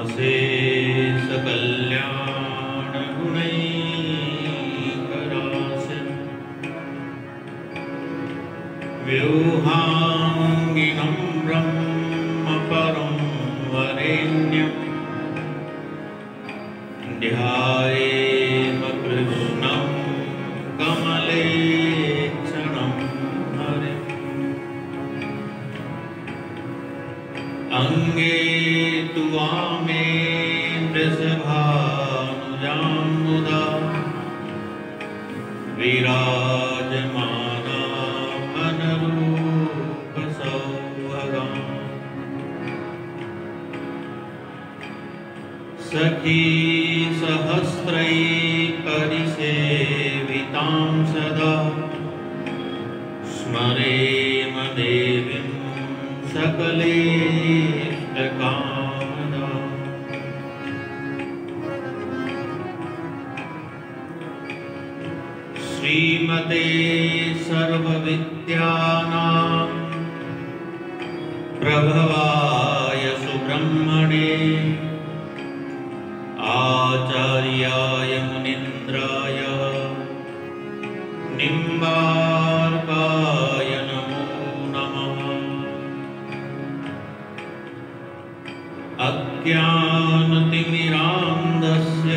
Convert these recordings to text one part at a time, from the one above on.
से सकल्याण गुणैकराशि व्यूहाङ्गिनं ब्रह्म परं वरेण्यं ध्यायेम कृष्णं कमलेक्षणं हरिम् अंगे तु वामे वृषभानुजां मुदा विराजमाना मनरूपसौभगाम् सखी सहस्रैः परिसेवितां सदा स्मरेम देवीं सकलेष्टकामदा श्रीमते सर्वविद्यानां प्रभवाय सुब्रह्मणे आचार्याय मुनीन्द्राय निम्बार्काय नमो नमः। अज्ञानतिमिरान्धस्य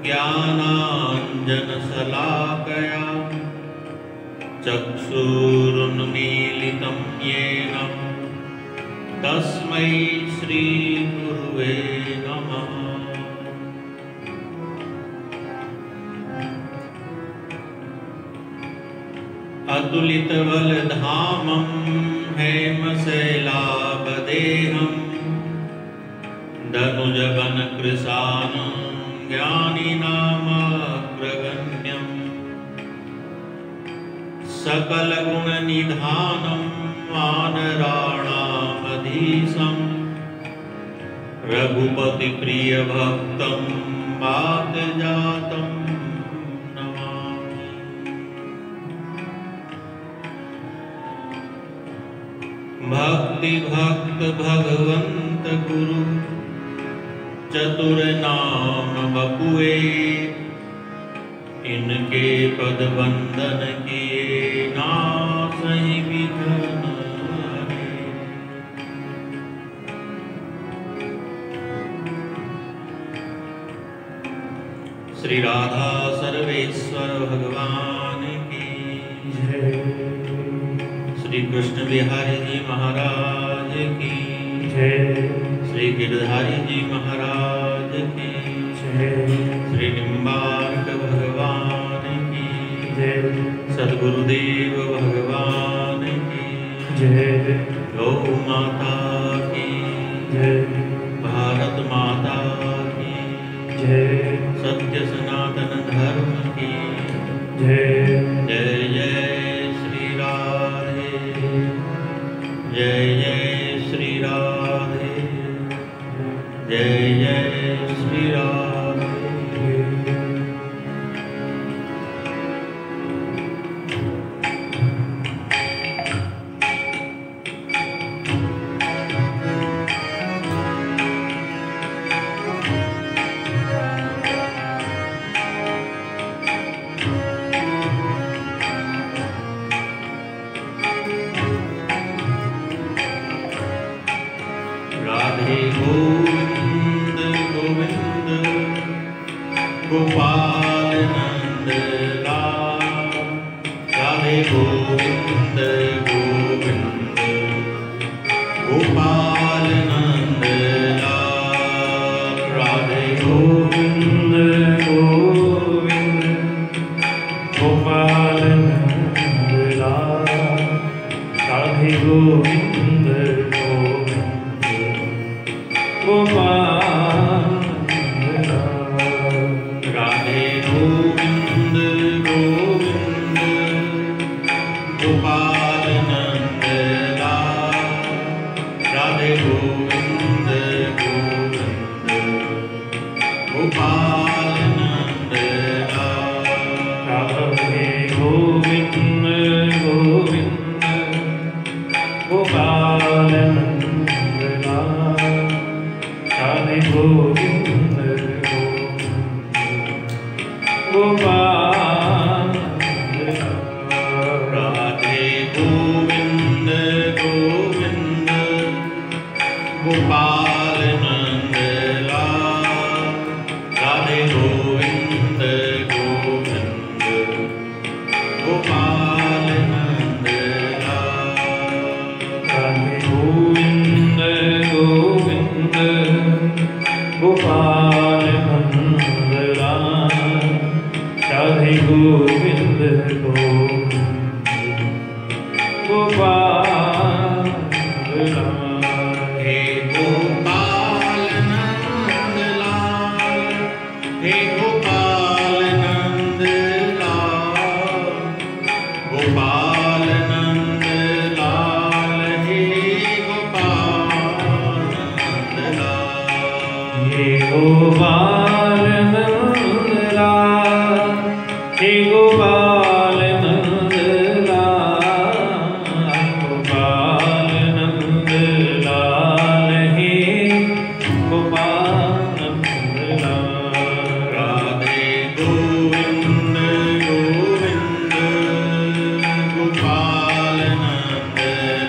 ज्ञानाञ्जनशलाकया चक्षुरुन्मीलितं येन तस्मै श्रीगुरुवे नमः। अतुलितबलधामं हेमशैलाभदेहं धनुजवनकृशानं ज्ञानिनामग्रगण्यं सकलगुणनिधानं वानराणामधीशं रघुपतिप्रियभक्तं वातजातं नमामि। भक्तिभक्त भगवंत गुरु चतुर नाम बपुए इनके पद वंदन किए नासहि विघ्न हरे। श्री राधा सर्वेश्वर भगवान की जय। श्री कृष्ण बिहारी जी महाराज की जय। श्री गिरधारी जी महाराज की जय। श्री निम्बार्क भगवान की जय। सद्गुरुदेव भगवान की जय। गौ माता की जय। भारत माता की जय। सत्य सनातन धर्म की जय। जय जय श्री राधे, जय जय श्री राधे, जय जय श्री राधे। राधे गोविंद गोविंद गोपाल नंद लाल। राधे गोविंद गोविंद गोपाल नंद लाल। राधे गोविंद गोविंद गोपाल नंद लाल। राधे गोविंद राधे गोविंद गोविंद गोपाल नंद लाल। राधे गोविंद गोविंद गोपाल नंद लाल। राधे गोविंद गोविंद गोपाल नंद लाल। गोपाल राधे गोविंद गोविंद गोपाल नंद लाल राधे गोविंद गोविंद गोपाल नंद लाल राधे गोविंद गोविंद गोपाल नंद लाल राधे गोविंद गोविंद गोपाल लाल हे गोपाल नंद लाल हे गोपाल नंद लाल गोपाल नंद लाल हे गोपाल नंद लाल हे गोपाल नंद लाल हे गोपाल नंद लाल गोपाल नंद लाल हे गोपाल नंद लाल राधे गोविंद गोविंद गोपाल नंद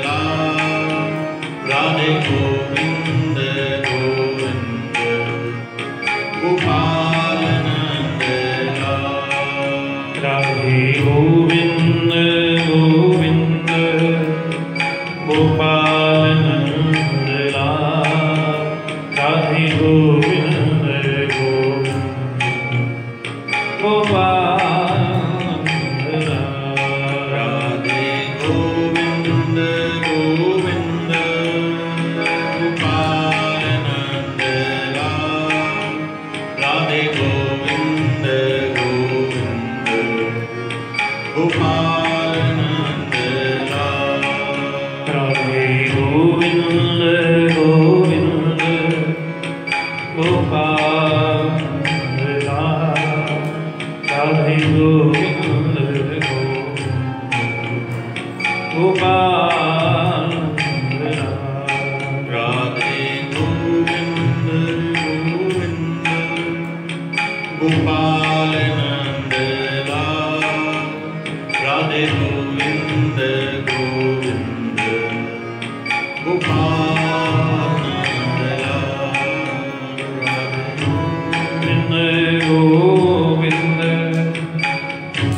लाल राधे गोविंद गोविंद गोपाल नंद लाल राधे गोविंद गोविंद गोपाल नंद लाल राधे गोविंद गोविंद गोपाल नंद लाल राधे गोविंद गोविंद गोपाल नंद लाल राधे गोविंद गोविंद गोपाल नंद लाल राधे गोविंद गोविंद गोपाल नंद लाल राधे गोविंद गोपाल नंद लाल राधे गोविंद गोविंद गोपाल नंद लाल राधे गोविंद गोविंद गोपाल नंद लाल गोविंद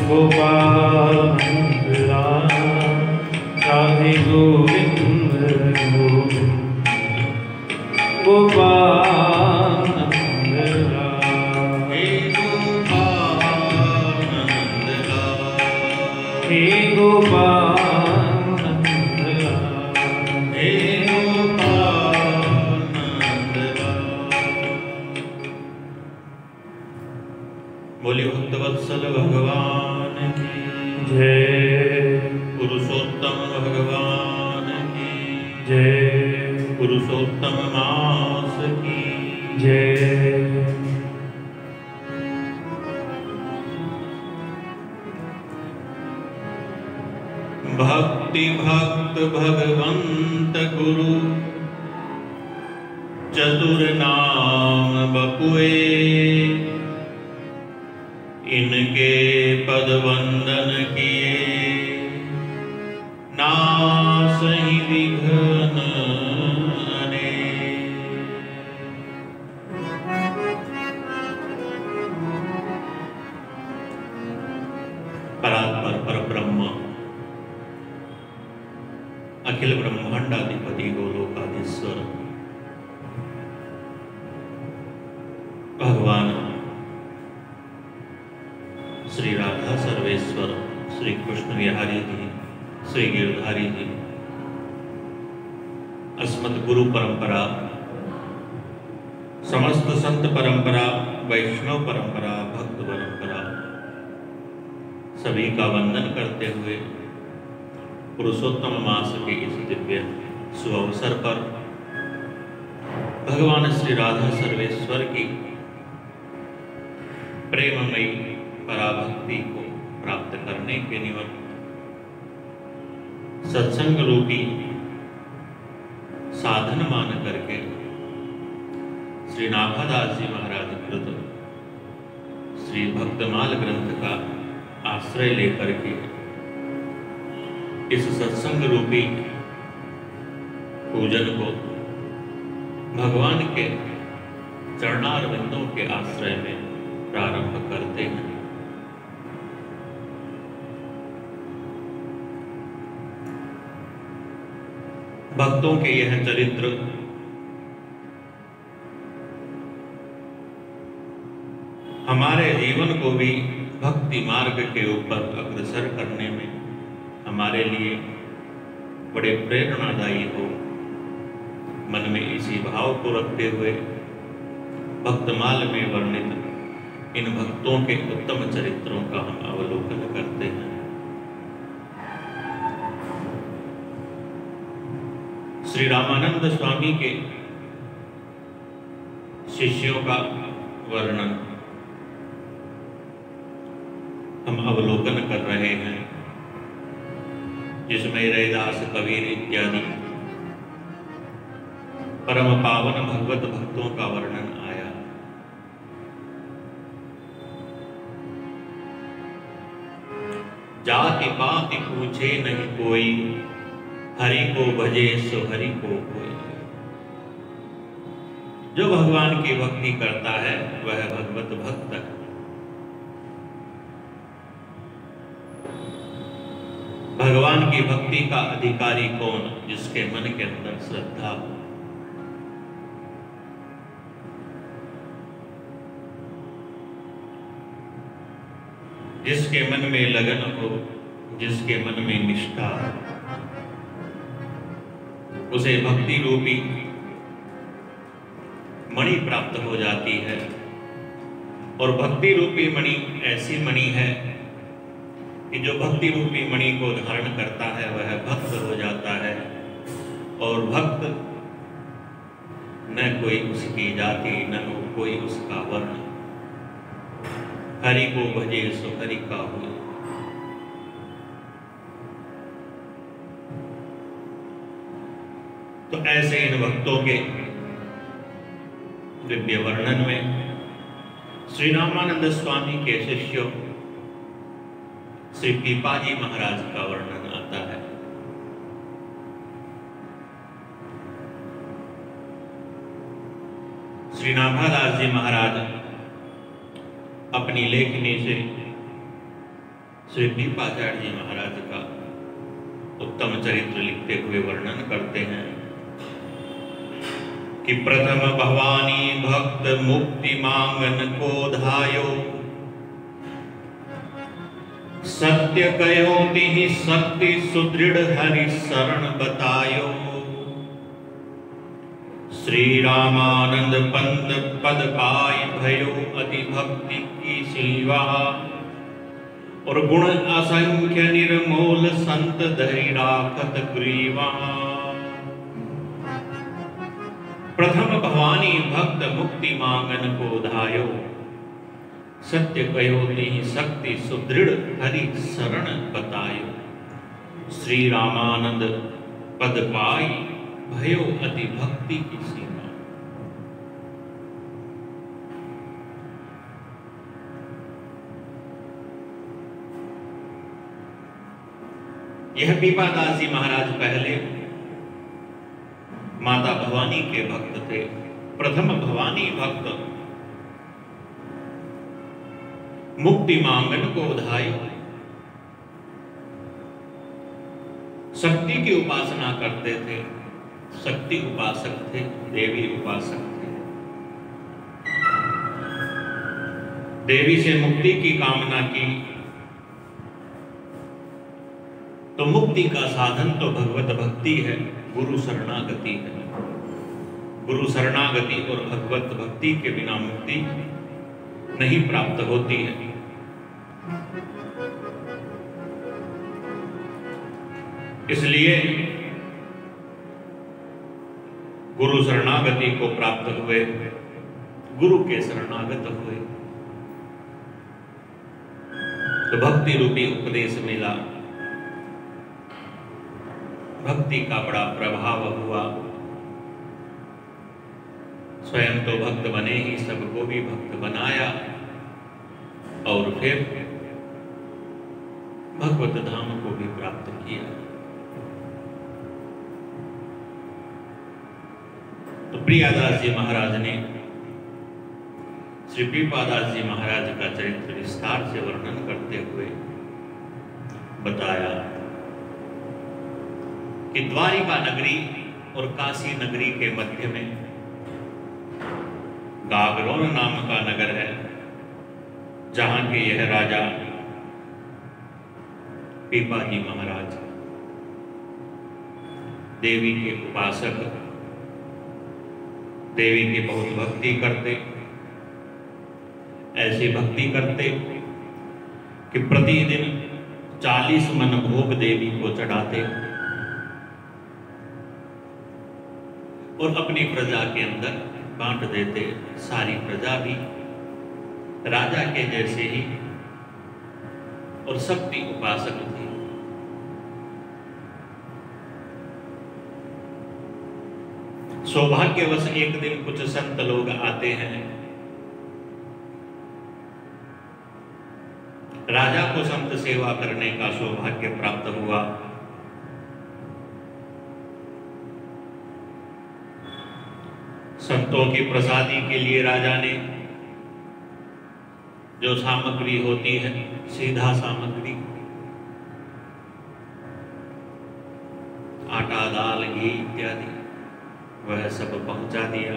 गोपाल नंद लाल राधे गोविंद गोविंद गोपाल नंद लाल हे गोपाल नंद लाल हे गोपाल नंद लाल हे गोपाल नंद लाल बोलिए भक्तवत्सल भगवान की जय पुरुषोत्तम भगवान की जय पुरुषोत्तम मास की जय भक्ति भक्त भगवंत गुरु चतुर नाम बपुए इनके पद वंदन किए नासहि विघ्न अनेक। परात्पर परब्रह्म अखिल ब्रह्मांडाधिपति गोलोकाधीश्वर भगवान श्री राधा सर्वेश्वर श्री कृष्ण विहारी जी श्री गिरधारी जी अस्मत् गुरु परंपरा समस्त संत परंपरा वैष्णव परंपरा भक्त परंपरा सभी का वंदन करते हुए पुरुषोत्तम मास के इस दिव्य सुअवसर पर भगवान श्री राधा सर्वेश्वर की प्रेममयी पराभक्ति को प्राप्त करने के निमित्त सत्संग रूपी साधन मान करके श्री नाभादास जी महाराज कृत श्री भक्तमाल ग्रंथ का आश्रय लेकर के इस सत्संग रूपी पूजन को भगवान के चरणारविंदों के आश्रय में प्रारंभ करते हैं। भक्तों के यह चरित्र हमारे जीवन को भी भक्ति मार्ग के ऊपर अग्रसर करने में हमारे लिए बड़े प्रेरणादायी हो। मन में इसी भाव को रखते हुए भक्तमाल में वर्णित इन भक्तों के उत्तम चरित्रों का हम अवलोकन करते हैं। श्री रामानंद स्वामी के शिष्यों का वर्णन हम अवलोकन कर रहे हैं, जिसमें रैदास, कबीर इत्यादि परम पावन भगवत भक्तों का वर्णन आया। जाति पाति पूछे नहीं कोई, हरि को भजे सो हरि को कोई। जो भगवान की भक्ति करता है वह भगवत भक्त है। भगवान की भक्ति का अधिकारी कौन? जिसके मन के अंदर श्रद्धा हो, जिसके मन में लगन हो, जिसके मन में निष्ठा हो, उसे भक्ति रूपी मणि प्राप्त हो जाती है। और भक्ति रूपी मणि ऐसी मणि है कि जो भक्ति रूपी मणि को धारण करता है वह भक्त हो जाता है। और भक्त न कोई उसकी जाति, न कोई उसका वर्ण। हरि को भजे सो हरि का हो। तो ऐसे इन भक्तों के दिव्य वर्णन में श्री रामानंद स्वामी के शिष्यों श्री पीपाजी महाराज का वर्णन आता है। श्री नाभादास जी महाराज अपनी लेखनी से श्री पीपाचार्य जी महाराज का उत्तम चरित्र लिखते हुए वर्णन करते हैं कि प्रथम भवानी भक्त मुक्ति मांगन को धायो, सत्य कयो तिहि शक्ति सुदृढ़ हरि शरण बतायो। श्री रामानंद पंद पद पाई भयो अति भक्ति की सेवा, और गुण असंख्य निर्मोल संत धरि राखत ग्रीवा। प्रथम भवानी भक्त मुक्ति मांगन को धायो, सत्य कयो तिहि शक्ति सुदृढ़ हरि शरण बतायो। श्री रामानंद पद पाई भयो अति भक्ति की सीमा। यह पीपादास जी महाराज पहले माता भवानी के भक्त थे। प्रथम भवानी भक्त मुक्ति मांगन को धायो, शक्ति की उपासना करते थे, शक्ति उपासक थे, देवी उपासक थे। देवी से मुक्ति की कामना की तो मुक्ति का साधन तो भगवत भक्ति है, गुरु शरणागति है। गुरु शरणागति और भगवत भक्ति के बिना मुक्ति नहीं प्राप्त होती है। इसलिए गुरु शरणागति को प्राप्त हुए, गुरु के शरणागत हुए तो भक्ति रूपी उपदेश मिला, भक्ति का बड़ा प्रभाव हुआ। स्वयं तो भक्त बने ही सबको भी भक्त बनाया। और फिर भगवत धाम को भी प्राप्त किया। तो प्रियादास जी महाराज ने श्री पीपादास जी महाराज का चरित्र विस्तार से वर्णन करते हुए बताया कि द्वारिका नगरी और काशी नगरी के मध्य में गागरोन नाम का नगर है, जहां के यह राजा पीपाजी महाराज देवी के उपासक, देवी की बहुत भक्ति करते, ऐसी भक्ति करते कि प्रतिदिन 40 मन भोग देवी को चढ़ाते और अपनी प्रजा के अंदर बांट देते। सारी प्रजा भी राजा के जैसे ही और शक्ति उपासक थी। सौभाग्यवश एक दिन कुछ संत लोग आते हैं, राजा को संत सेवा करने का सौभाग्य प्राप्त हुआ। संतों की प्रसादी के लिए राजा ने जो सामग्री होती है, सीधा सामग्री, आटा, दाल, घी इत्यादि, वह सब पहुंचा दिया।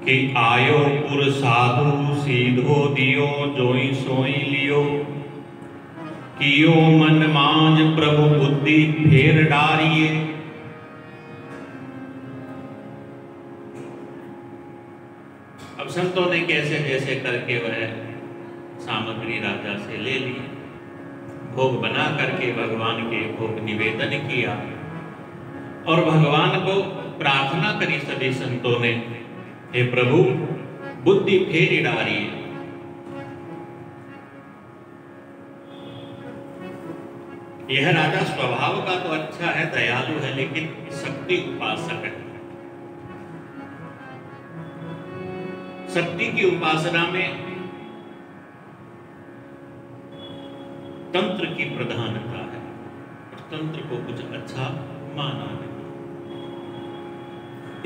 कि आयो पुर साधु सीधो दियो जोई सोई लियो, कियो मन मांझ प्रभु बुद्धि फेर डारिए। अब संतों ने कैसे जैसे करके वह सामग्री राजा से ले ली, भोग बना करके भगवान के भोग निवेदन किया और भगवान को प्रार्थना करी सभी संतों ने, हे प्रभु बुद्धि फेर डारिए। यह राजा स्वभाव का तो अच्छा है, दयालु है, लेकिन शक्ति उपासक है। शक्ति की उपासना में तंत्र की प्रधानता है और तंत्र को कुछ अच्छा माना नहीं।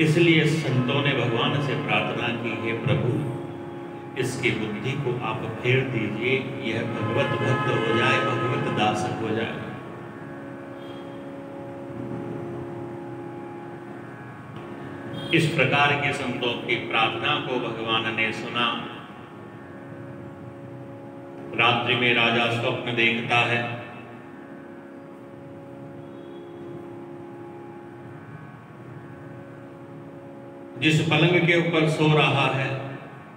इसलिए संतों ने भगवान से प्रार्थना की, हे प्रभु इसकी बुद्धि को आप फेर दीजिए, यह भगवत भक्त हो जाए, भगवत दासक हो जाए। इस प्रकार के संतों की प्रार्थना को भगवान ने सुना। रात्रि में राजा स्वप्न देखता है, जिस पलंग के ऊपर सो रहा है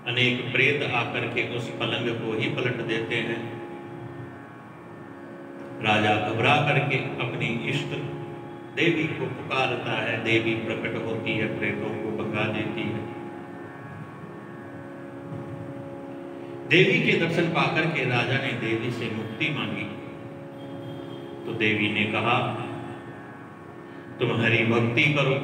अनेक प्रेत आकर के उस पलंग को ही पलट देते हैं। राजा घबरा करके अपनी इष्ट देवी को पुकारता है, देवी प्रकट होती है, प्रेतों को भगा देती है। देवी के दर्शन पाकर के राजा ने देवी से मुक्ति मांगी तो देवी ने कहा, तुम हरि भक्ति करो,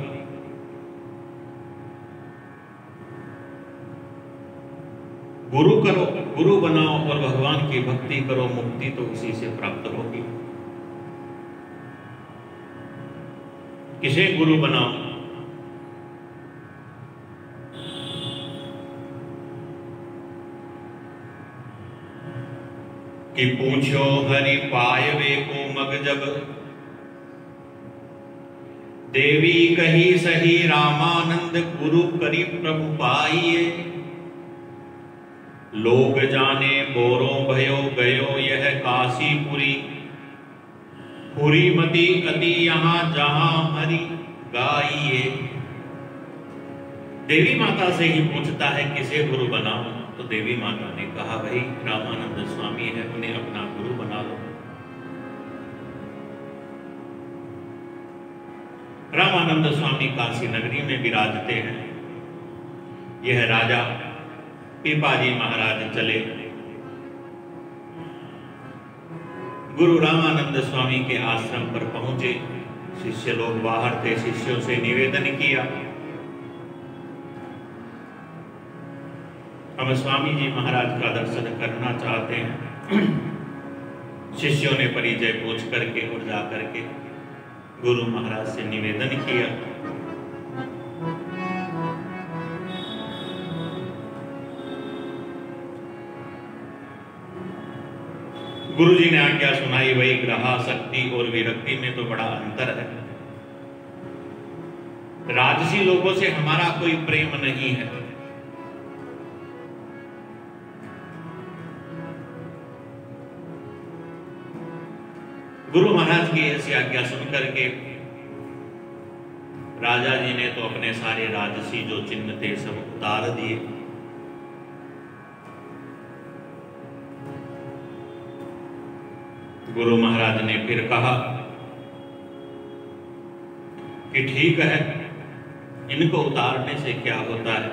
गुरु करो, गुरु बनाओ और भगवान की भक्ति करो, मुक्ति तो उसी से प्राप्त होगी। किसे गुरु बनाओ? कि पूछो हरि पायवे को मग जब, देवी कही सही रामानंद गुरु करी प्रभु पाइए। लोग जाने बोरो भयो गयो यह काशीपुरी, पुरी मती अति यहाँ जहां हरि गाइए। देवी माता से ही पूछता है किसे गुरु बनाओ, तो देवी माता ने कहा, भाई रामानंद स्वामी है, उन्हें अपना गुरु बना लो। रामानंद स्वामी काशी नगरी में विराजते हैं। यह राजा पीपाजी महाराज चले, गुरु रामानंद स्वामी के आश्रम पर पहुंचे। शिष्य लोग बाहर थे, शिष्यों से निवेदन किया हम स्वामी जी महाराज का दर्शन करना चाहते हैं। शिष्यों ने परिचय पूछ करके और जा करके गुरु महाराज से निवेदन किया। गुरु जी ने आज्ञा सुनाई, वही ग्रहासक्ति और विरक्ति में तो बड़ा अंतर है। राजसी लोगों से हमारा कोई प्रेम नहीं है। गुरु महाराज की ऐसी आज्ञा सुनकर के राजा जी ने तो अपने सारे राजसी जो चिन्ह थे सब उतार दिए। गुरु महाराज ने फिर कहा कि ठीक है, इनको उतारने से क्या होता है,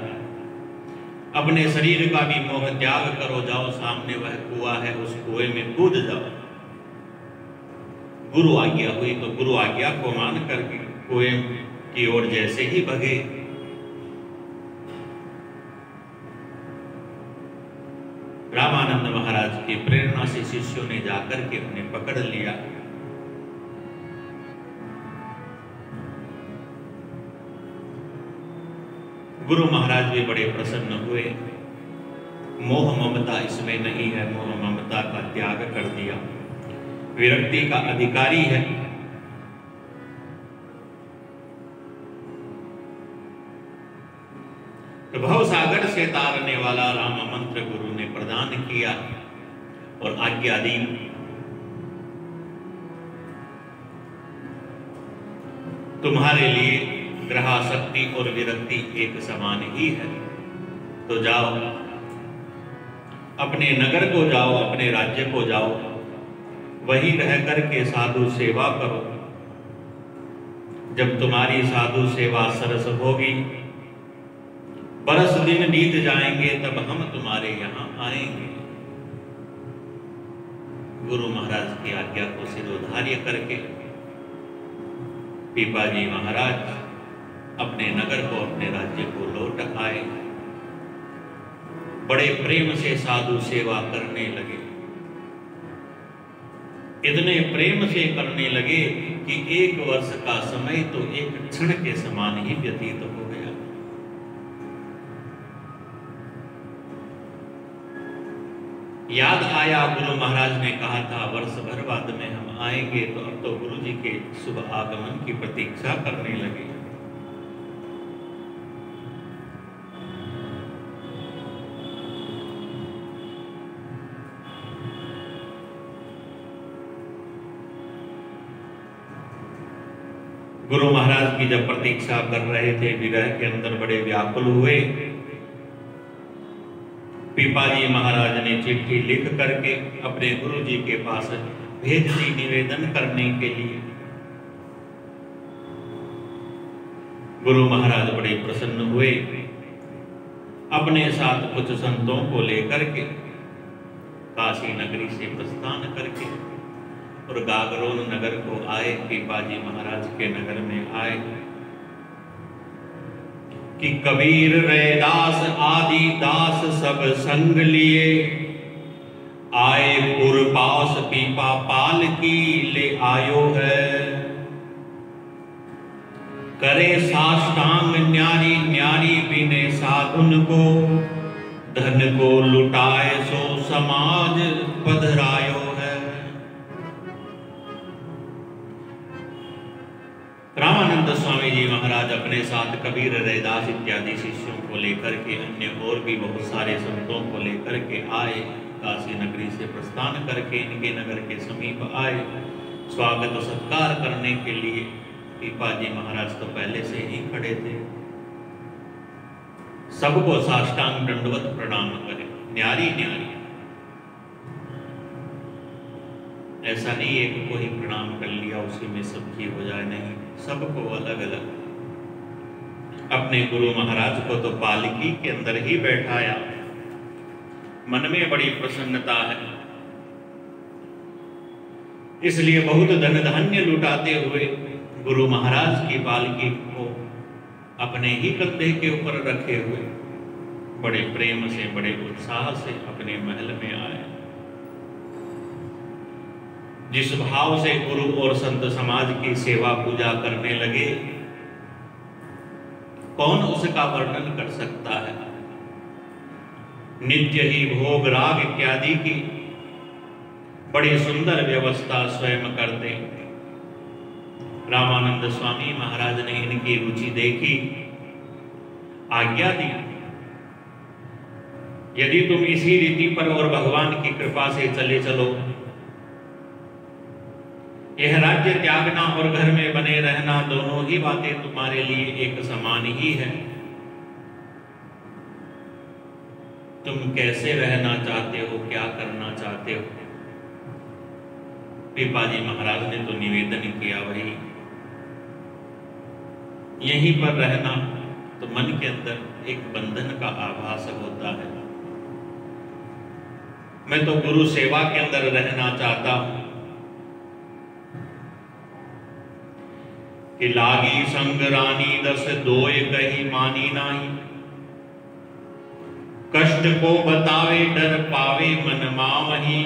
अपने शरीर का भी मोह त्याग करो, जाओ सामने वह कुआं है, उस कुएं में कूद जाओ। गुरु आज्ञा हुई तो गुरु आज्ञा को मान करके कुएं की ओर जैसे ही भगे, रामानंद महाराज की प्रेरणा से शिष्यों ने जाकर के उन्हें पकड़ लिया। गुरु महाराज भी बड़े प्रसन्न हुए। मोह ममता इसमें नहीं है, मोह ममता का त्याग कर दिया, विरक्ति का अधिकारी है। तो भव सागर से तारने वाला राम मंत्र गुरु ने प्रदान किया और आज्ञा दी। तुम्हारे लिए ग्रहासक्ति और विरक्ति एक समान ही है, तो जाओ अपने नगर को जाओ, अपने राज्य को जाओ, वहीं रह करके साधु सेवा करो। जब तुम्हारी साधु सेवा सरस होगी, बरस दिन बीत जाएंगे, तब हम तुम्हारे यहां आएंगे। गुरु महाराज की आज्ञा को शिरोधार्य करके पीपाजी महाराज अपने नगर को, अपने राज्य को लौट आए। बड़े प्रेम से साधु सेवा करने लगे, इतने प्रेम से करने लगे कि 1 वर्ष का समय तो एक क्षण के समान ही व्यतीत हो गया। याद आया, गुरु महाराज ने कहा था वर्ष भर बाद में हम आएंगे, तो अब तो गुरु जी के शुभ आगमन की प्रतीक्षा करने लगे। गुरु महाराज की जब प्रतीक्षा कर रहे थे, विरह के अंदर बड़े व्याकुल हुए। पीपाजी महाराज ने चिट्ठी लिख करके अपने गुरु जी के पास भेज दी निवेदन करने के लिए। गुरु महाराज बड़े प्रसन्न हुए, अपने साथ कुछ संतों को लेकर के काशी नगरी से प्रस्थान करके और गागरोन नगर को आए। पीपाजी महाराज के नगर में आए कि कबीर रैदास आदि दास सब संग लिए, आए पुरपास पीपा पाल की ले आयो है। करे साष्टांग न्यारी न्यारी बिने साधुन को, धन को लुटाए सो समाज पधरायो है। रामानंद स्वामी जी महाराज अपने साथ कबीर रैदास इत्यादि शिष्यों को लेकर के, अन्य और भी बहुत सारे संतों को लेकर के आए। काशी नगरी से प्रस्थान करके इनके नगर के समीप आए। स्वागत सत्कार करने के लिए पीपाजी महाराज तो पहले से ही खड़े थे। सबको साष्टांग दंडवत प्रणाम करें, न्यारी न्यारी, ऐसा नहीं एक को ही प्रणाम कर लिया उसी में सबकी हो जाए, नहीं, सबको अलग अलग। अपने गुरु महाराज को तो पालकी के अंदर ही बैठाया। मन में बड़ी प्रसन्नता है, इसलिए बहुत धन धान्य लुटाते हुए गुरु महाराज की पालकी को अपने ही कंधे के ऊपर रखे हुए बड़े प्रेम से, बड़े उत्साह से अपने महल में आए। जिस भाव से गुरु और संत समाज की सेवा पूजा करने लगे, कौन उसका वर्णन कर सकता है। नित्य ही भोग राग इत्यादि की बड़ी सुंदर व्यवस्था स्वयं करते। रामानंद स्वामी महाराज ने इनकी रुचि देखी, आज्ञा दी, यदि तुम इसी रीति पर और भगवान की कृपा से चले चलो, यह राज्य त्यागना और घर में बने रहना दोनों ही बातें तुम्हारे लिए एक समान ही है। तुम कैसे रहना चाहते हो, क्या करना चाहते हो। पीपाजी महाराज ने तो निवेदन किया, भाई यहीं पर रहना तो मन के अंदर एक बंधन का आभास होता है। मैं तो गुरु सेवा के अंदर रहना चाहता हूं कि लागी संग रानी दस दोय कही मानी नाही, कष्ट को बतावे डर पावे मन मावही।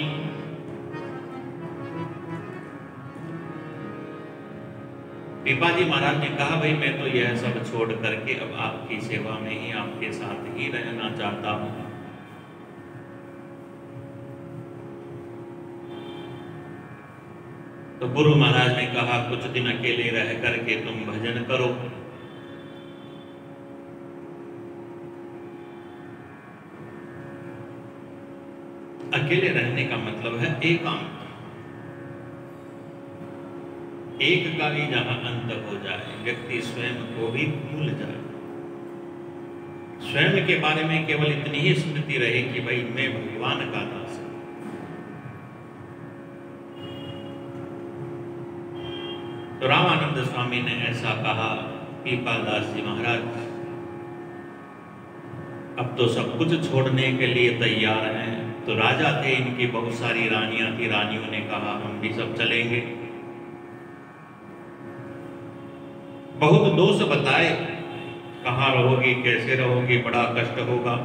पीपाजी महाराज ने कहा, भाई मैं तो यह सब छोड़ करके अब आपकी सेवा में ही, आपके साथ ही रहना चाहता हूं। तो गुरु महाराज ने कहा, कुछ दिन अकेले रह करके तुम भजन करो। अकेले रहने का मतलब है एकांत, एक का भी जहां अंत हो जाए, व्यक्ति स्वयं को भी भूल जाए, स्वयं के बारे में केवल इतनी ही स्मृति रहे कि भाई मैं भगवान का दास हूं। तो रामानंद स्वामी ने ऐसा कहा, पीपादास जी महाराज अब तो सब कुछ छोड़ने के लिए तैयार हैं। तो राजा थे, इनकी बहुत सारी रानियां थी, रानियों ने कहा हम भी सब चलेंगे। बहुत दोष बताए, कहाँ रहोगी, कैसे रहोगी, बड़ा कष्ट होगा,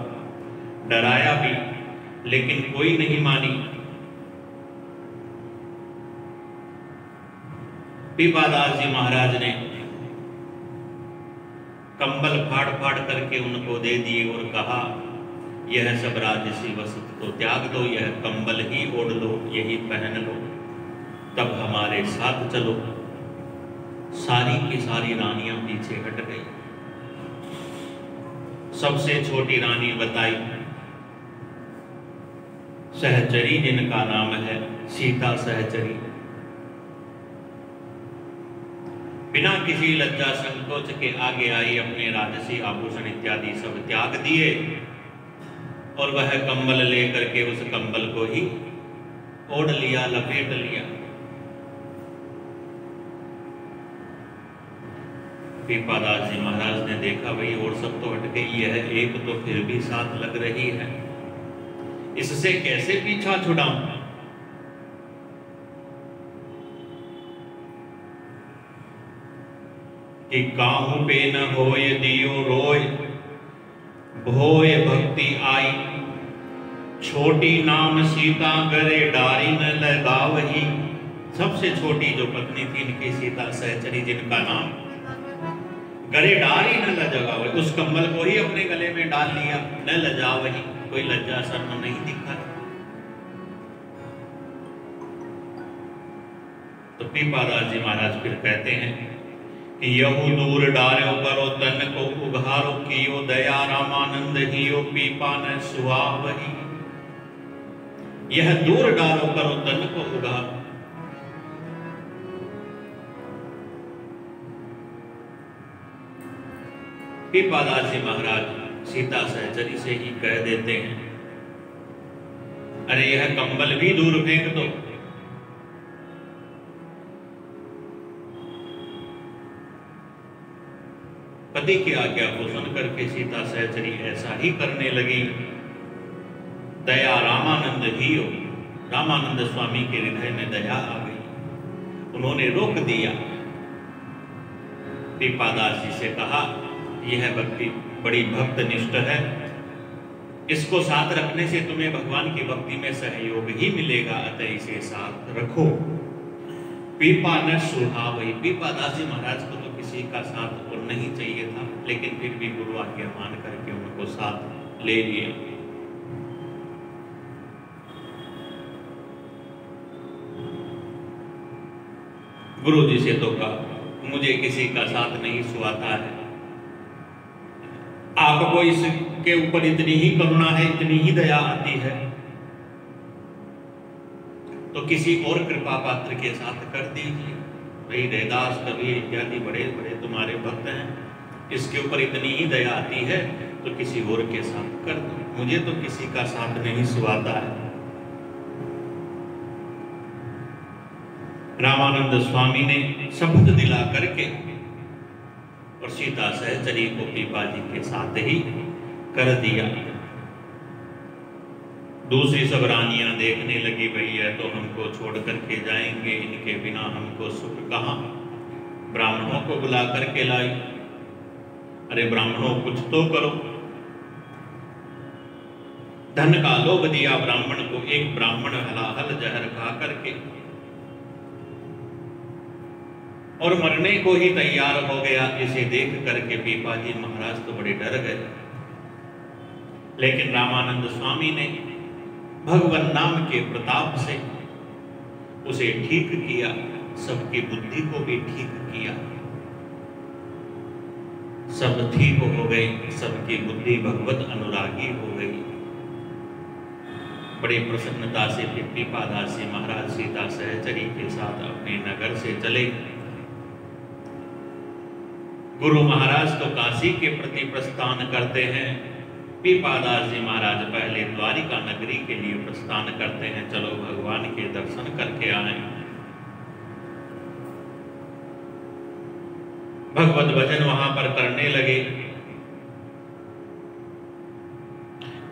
डराया भी, लेकिन कोई नहीं मानी। पीपादास जी महाराज ने कंबल फाड़ फाड़ करके उनको दे दिए और कहा, यह सब राजसी वस्त्र तो त्याग दो, यह कंबल ही ओढ़ लो, यही पहन लो, तब हमारे साथ चलो। सारी की सारी रानियां पीछे हट गई। सबसे छोटी रानी बताई, सहचरी जिनका नाम है सीता सहचरी, बिना किसी लज्जा संकोच के आगे आई, अपने राजसी आभूषण इत्यादि सब त्याग दिए और वह कंबल लेकर के उस कंबल को ही ओढ़ लिया, लपेट लिया। पीपादास जी महाराज ने देखा, भाई और सब तो हट गई है, एक तो फिर भी साथ लग रही है, इससे कैसे पीछा छुड़ाऊं। कि काहू पे न होय दियो रोय, भोय भक्ति आई, छोटी नाम सीता गरे डारी न लगावही। सबसे छोटी जो पत्नी थी इनकी सीता सहचरी, जिनका नाम गरे डारी न लगावही, उस कंबल को ही अपने गले में डाल लिया, न लजावही, कोई लज्जा शर्म नहीं दिखा। तो पीपादास जी महाराज फिर कहते हैं, यहु दूर डार्यो करो तन को उघारो, कियो दया रामानंद हियो पीपा न सुहावही। यह दूर डारो करो तन को उघारो। पीपादास जी महाराज सीता सहचरी से ही कह देते हैं, अरे यह कंबल भी दूर फेंक दो। पति की आज्ञा को सुनकर के सीता सहचरी ऐसा ही करने लगी। दया रामानंद ही हो, रामानंद स्वामी के हृदय में दया आ गई, उन्होंने रोक दिया। पीपादास जी से कहा, यह व्यक्ति बड़ी भक्तनिष्ठ है, इसको साथ रखने से तुम्हें भगवान की भक्ति में सहयोग ही मिलेगा, अतः इसे साथ रखो। पीपा न सुहावई। पीपा दास जी महाराज को तो किसी का साथ और नहीं चाहिए था, लेकिन फिर भी गुरु आज्ञा मान करके उनको साथ ले लिया। गुरु जी से तो कहा, मुझे किसी का साथ नहीं सुहाता है, आपको इसके ऊपर इतनी ही करुणा है, इतनी ही दया आती है, तो किसी और कृपा पात्र के साथ कर दीजिए। भाई रैदास, कबीर इत्यादि बड़े बड़े तुम्हारे भक्त हैं, इसके ऊपर इतनी ही दया आती है तो किसी और के साथ कर दो, मुझे तो किसी का साथ नहीं सुहाता है। रामानंद स्वामी ने शपथ दिला करके और सीता सहचरी को पीपा जी के साथ ही कर दिया। दूसरी सब रानियां देखने लगी, भैया तो हमको छोड़ करके जाएंगे, इनके बिना हमको सुख कहां। ब्राह्मणों को बुला करके लाई। अरे ब्राह्मणों कुछ तो करो। धन का लोभ दिया ब्राह्मण को। एक ब्राह्मण हलाहल जहर खा करके और मरने को ही तैयार हो गया। इसे देख करके पीपा जी महाराज तो बड़े डर गए, लेकिन रामानंद स्वामी ने भगवान नाम के प्रताप से उसे ठीक किया, सबकी बुद्धि को भी ठीक किया। सब ठीक हो गए, सबकी बुद्धि भगवत अनुरागी हो गई। बड़ी प्रसन्नता से पीपा दास जी महाराज सीता सहचरी के साथ अपने नगर से चले। गुरु महाराज तो काशी के प्रति प्रस्थान करते हैं, पीपा दास जी महाराज पहले द्वारिका नगरी के लिए प्रस्थान करते हैं। चलो भगवान के दर्शन करके आए। भगवत भजन वहां पर करने लगे।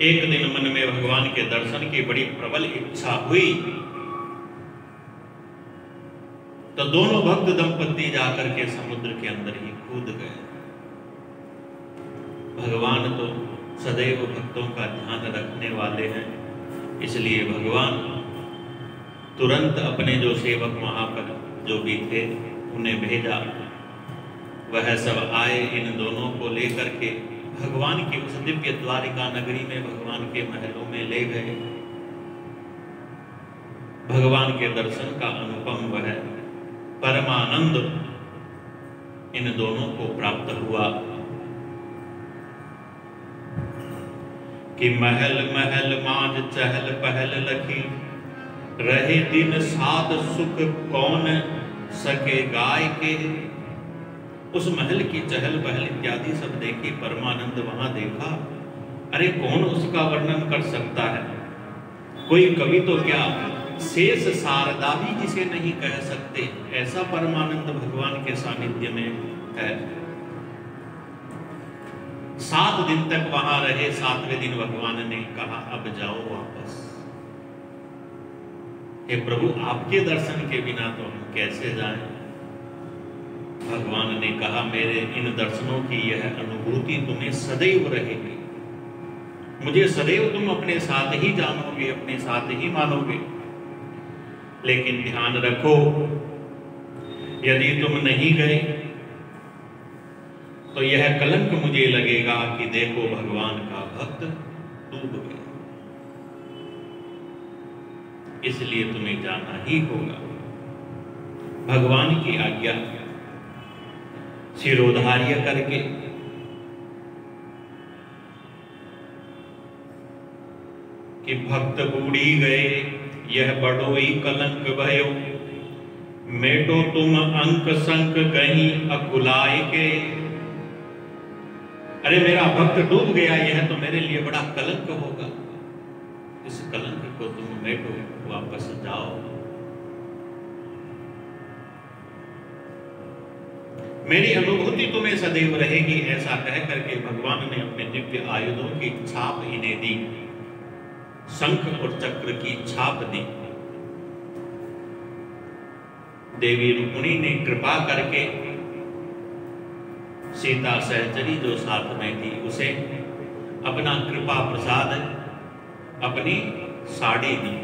एक दिन मन में भगवान के दर्शन की बड़ी प्रबल इच्छा हुई, तो दोनों भक्त दंपति जाकर के समुद्र के अंदर ही कूद गए। भगवान तो सदैव भक्तों का ध्यान रखने वाले हैं, इसलिए भगवान तुरंत अपने जो सेवक वहां पर जो भी थे उन्हें भेजा। वह सब आए, इन दोनों को लेकर के भगवान की उस दिव्य द्वारिका नगरी में भगवान के महलों में ले गए। भगवान के दर्शन का अनुपम वह परमानंद इन दोनों को प्राप्त हुआ कि महल महल माज चहल पहल लखी, रहे दिन साध सुख कौन सके गाय के। उस महल की चहल पहल इत्यादि सब देखी, परमानंद वहां देखा। अरे कौन उसका वर्णन कर सकता है? कोई कवि तो क्या शेष शारदा भी जिसे नहीं कह सकते, ऐसा परमानंद भगवान के सानिध्य में है। 7 दिन तक वहां रहे। 7वें दिन भगवान ने कहा अब जाओ वापस। हे प्रभु, आपके दर्शन के बिना तो हम कैसे जाएं? भगवान ने कहा मेरे इन दर्शनों की यह अनुभूति तुम्हें सदैव रहेगी। मुझे सदैव तुम अपने साथ ही जानोगे, अपने साथ ही मानोगे। लेकिन ध्यान रखो, यदि तुम नहीं गए तो यह कलंक मुझे लगेगा कि देखो भगवान का भक्त डूब गया। इसलिए तुम्हें जाना ही होगा। भगवान की आज्ञा शिरोधार्य करके कि भक्त बूढ़ी गए, यह बड़ोई कलंक भयो, मेटो तुम अंक संक कहीं अकुलाए के। अरे मेरा भक्त डूब गया, यह तो मेरे लिए बड़ा कलंक होगा। इस कलंक को तुम मेटो, वापस जाओ। मेरी अनुभूति तुम्हें सदैव रहेगी। ऐसा कह करके भगवान ने अपने दिव्य आयुधों की छाप इन्हें दी, शंख और चक्र की छाप दी। देवी रुक्मिणी ने कृपा करके सीता सहचरी जो साथ में थी उसे अपना कृपा प्रसाद अपनी साड़ी दी।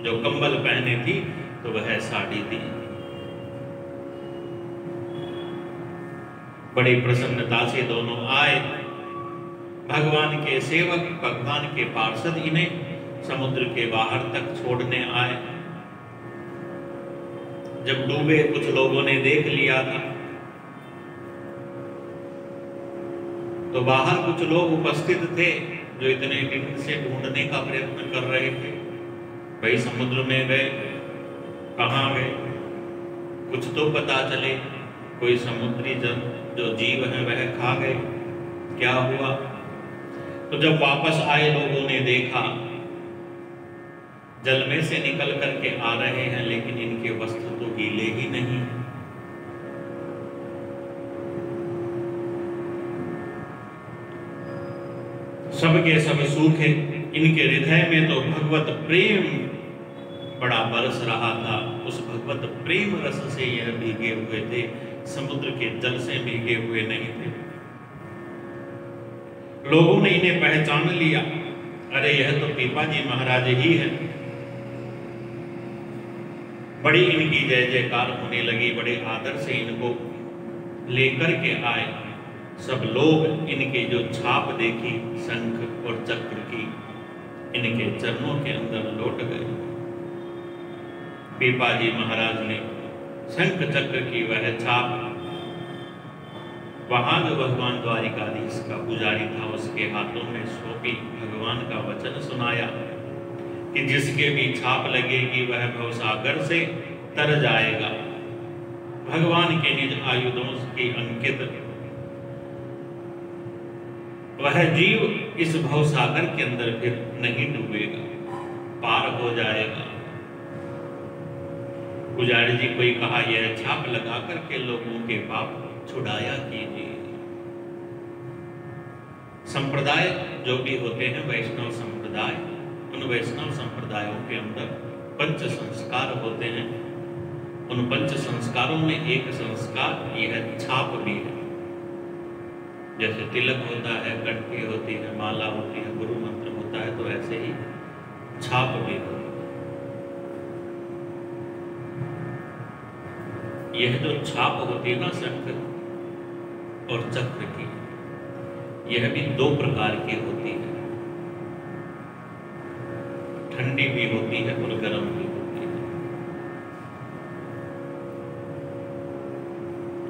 जो कंबल पहने थी तो वह साड़ी दी। बड़ी प्रसन्नता से दोनों आए। भगवान के सेवक, भगवान के पार्षद इन्हें समुद्र के बाहर तक छोड़ने आए। जब डूबे कुछ लोगों ने देख लिया था तो बाहर कुछ लोग उपस्थित थे जो इतने दिन से ढूंढने का प्रयत्न कर रहे थे। भाई समुद्र में गए, कहाँ गए, कुछ तो पता चले। कोई समुद्री जो जीव है वह खा गए, क्या हुआ? तो जब वापस आए लोगों ने देखा जल में से निकल करके आ रहे हैं, लेकिन इनके वस्त्र तो गीले ही नहीं। सबके सब सूखे। इनके हृदय में तो भगवत प्रेम बड़ा बरस रहा था। उस भगवत प्रेम रस से यह भीगे हुए थे, समुद्र के जल से भीगे हुए नहीं थे। लोगों ने इन्हें पहचान लिया। अरे यह तो पीपाजी महाराज ही है। बड़ी इनकी जय जयकार होने लगी। बड़े आदर से इनको लेकर के आए। सब लोग इनके जो छाप देखी शंख और चक्र की, इनके चरणों के अंदर लौट गए। पीपाजी महाराज ने शंख चक्र की वह छाप वहां जो भगवान द्वारिकाधीश का पुजारी था उसके हाथों में सौंपी। भगवान का वचन सुनाया कि जिसके भी छाप लगेगी वह भवसागर से तर जाएगा। भगवान के निज आयुधों की अंकित वह जीव इस भवसागर के अंदर फिर नहीं डूबेगा, पार हो जाएगा। पुजारी जी को कहा यह छाप लगा करके लोगों के पाप छुड़ाया कीजिए। संप्रदाय जो भी होते हैं वैष्णव संप्रदाय, उन वैष्णव संप्रदायों के अंदर पंच संस्कार होते हैं। उन पंच संस्कारों में एक संस्कार यह छाप भी है। जैसे तिलक होता है, कटकी होती है, माला होती है, गुरु मंत्र होता है, तो ऐसे ही छाप भी होती है। यह जो छाप होती है ना शंख और चक्र की, यह भी दो प्रकार की होती है। ठंडी भी होती है और गर्म भी होती है।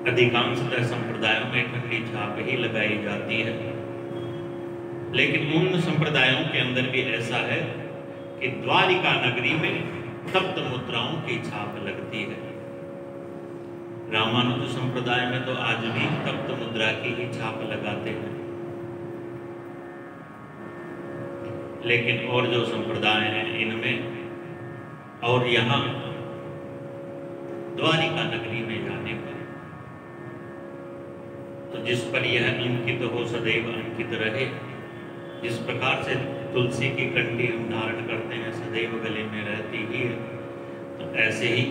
अधिकांशतः संप्रदायों में ठंडी छाप ही लगाई जाती है, लेकिन उन संप्रदायों के अंदर भी ऐसा है कि द्वारिका नगरी में तप्त मुद्राओं की छाप लगती है। रामानुज संप्रदाय में तो आज भी तप्त मुद्रा की ही छाप लगाते हैं। लेकिन और जो संप्रदाय हैं इनमें और यहाँ द्वारिका नगरी में जाने पर तो जिस पर यह अंकित हो सदैव अंकित रहे। जिस प्रकार से तुलसी की कंठी हम धारण करते हैं सदैव गले में रहती ही है, तो ऐसे ही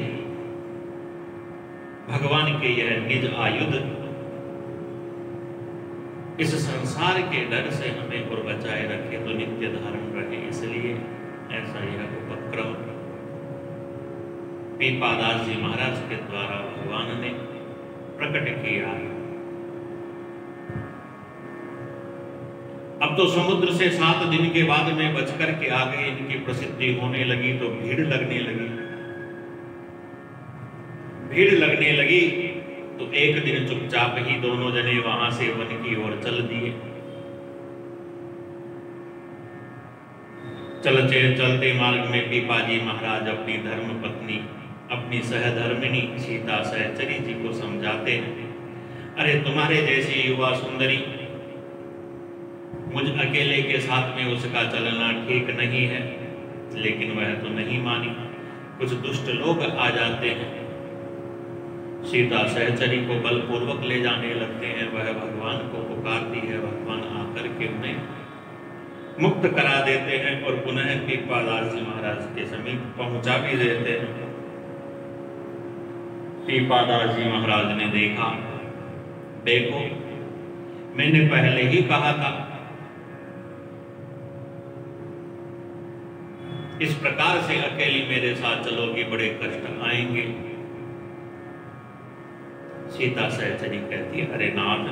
भगवान के यह निज आयुध इस संसार के डर से हमें और बचाए रखे, तो नित्य धारण रहे। इसलिए ऐसा यह उपक्रम पीपादास जी महाराज के द्वारा भगवान ने प्रकट किया। अब तो समुद्र से 7 दिन के बाद में बच कर के आ गए। इनकी प्रसिद्धि होने लगी तो भीड़ लगने लगी। भीड़ लगने लगी तो एक दिन चुपचाप ही दोनों जने वहां से वन की ओर चल दिए। चलते चलते मार्ग में पीपाजी महाराज अपनी धर्म पत्नी, अपनी सहधर्मिणी सीता सहचरी जी को समझाते हैं, अरे तुम्हारे जैसी युवा सुंदरी मुझ अकेले के साथ में उसका चलना ठीक नहीं है। लेकिन वह तो नहीं मानी। कुछ दुष्ट लोग आ जाते हैं, सीता सहचरी को बलपूर्वक ले जाने लगते हैं। वह भगवान को पुकारती है, भगवान आकर के उन्हें मुक्त करा देते हैं और पुनः पीपादास जी महाराज के समीप पहुंचा भी देते हैं। पीपादास जी महाराज ने देखा, देखो मैंने पहले ही कहा था इस प्रकार से अकेली मेरे साथ चलोगी बड़े कष्ट आएंगे। सीता सहचरी कहती है, अरे नाथ,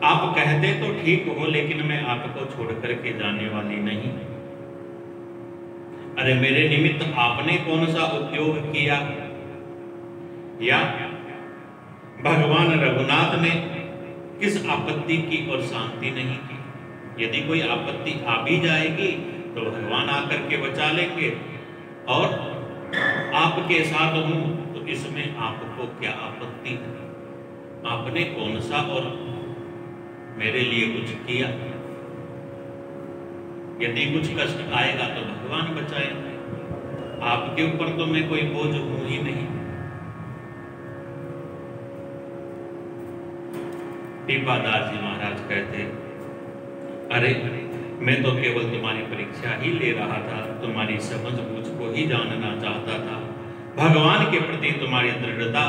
आप कहते तो ठीक हो, लेकिन मैं आपको छोड़ करके जाने वाली नहीं। अरे मेरे निमित्त आपने कौन सा उद्योग किया, या भगवान रघुनाथ ने किस आपत्ति की और शांति नहीं की। यदि कोई आपत्ति आ भी जाएगी तो भगवान आकर के बचा लेंगे, और आपके साथ हूं तो इसमें आपको क्या आपत्ति है। आपने कौन सा और मेरे लिए कुछ किया। यदि कुछ कष्ट आएगा तो भगवान बचाएंगे, आपके ऊपर तो मैं कोई बोझ हूं ही नहीं। पीपादास जी महाराज कहते, अरे मैं तो केवल तुम्हारी परीक्षा ही ले रहा था, तुम्हारी समझ बूझ को ही जानना चाहता था। भगवान के प्रति तुम्हारी दृढ़ता,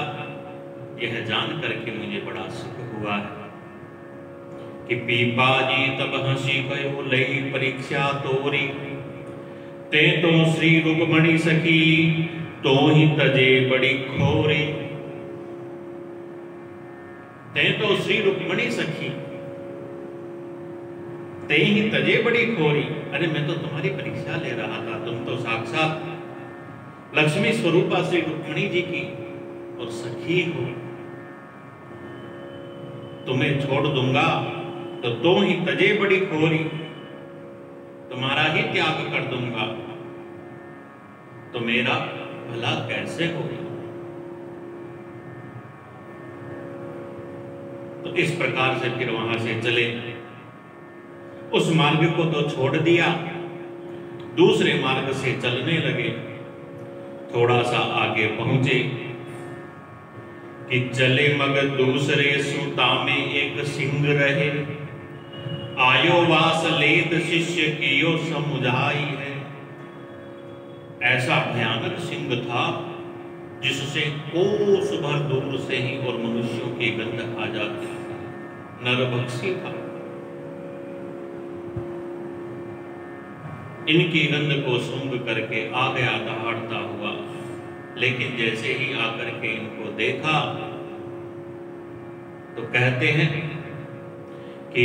यह जान करके मुझे बड़ा सुख हुआ है कि पीपा जी तब हंसी कयो लई परीक्षा तोरी, ते तो श्री रुक्मणी सखी तो ही तजे बड़ी खोरी। ते तो श्री रुक्मणी सखी ते ही तजे बड़ी खोरी। अरे मैं तो तुम्हारी परीक्षा ले रहा था, तुम तो साक्षात लक्ष्मी स्वरूपा श्री रुक्मणी जी की और सखी हो। तुम्हें छोड़ दूंगा तो तुम ही तजे बड़ी खोरी, तुम्हारा ही त्याग कर दूंगा तो मेरा भला कैसे होगा। तो इस प्रकार से फिर वहां से चले, उस मार्ग को तो छोड़ दिया, दूसरे मार्ग से चलने लगे। थोड़ा सा आगे पहुंचे कि चले मग दूसरे सुता में एक सिंह रहे, आयो वास लेत शिष्य कियो समुझाई है। ऐसा भयानक सिंह था जिससे कोस भर दूर से ही और मनुष्यों की गंध आ जाती थी। नरभक्षी था। इनकी गंध को सूंघ करके आ गया दहाड़ता हुआ, लेकिन जैसे ही आकर के इनको देखा तो कहते हैं कि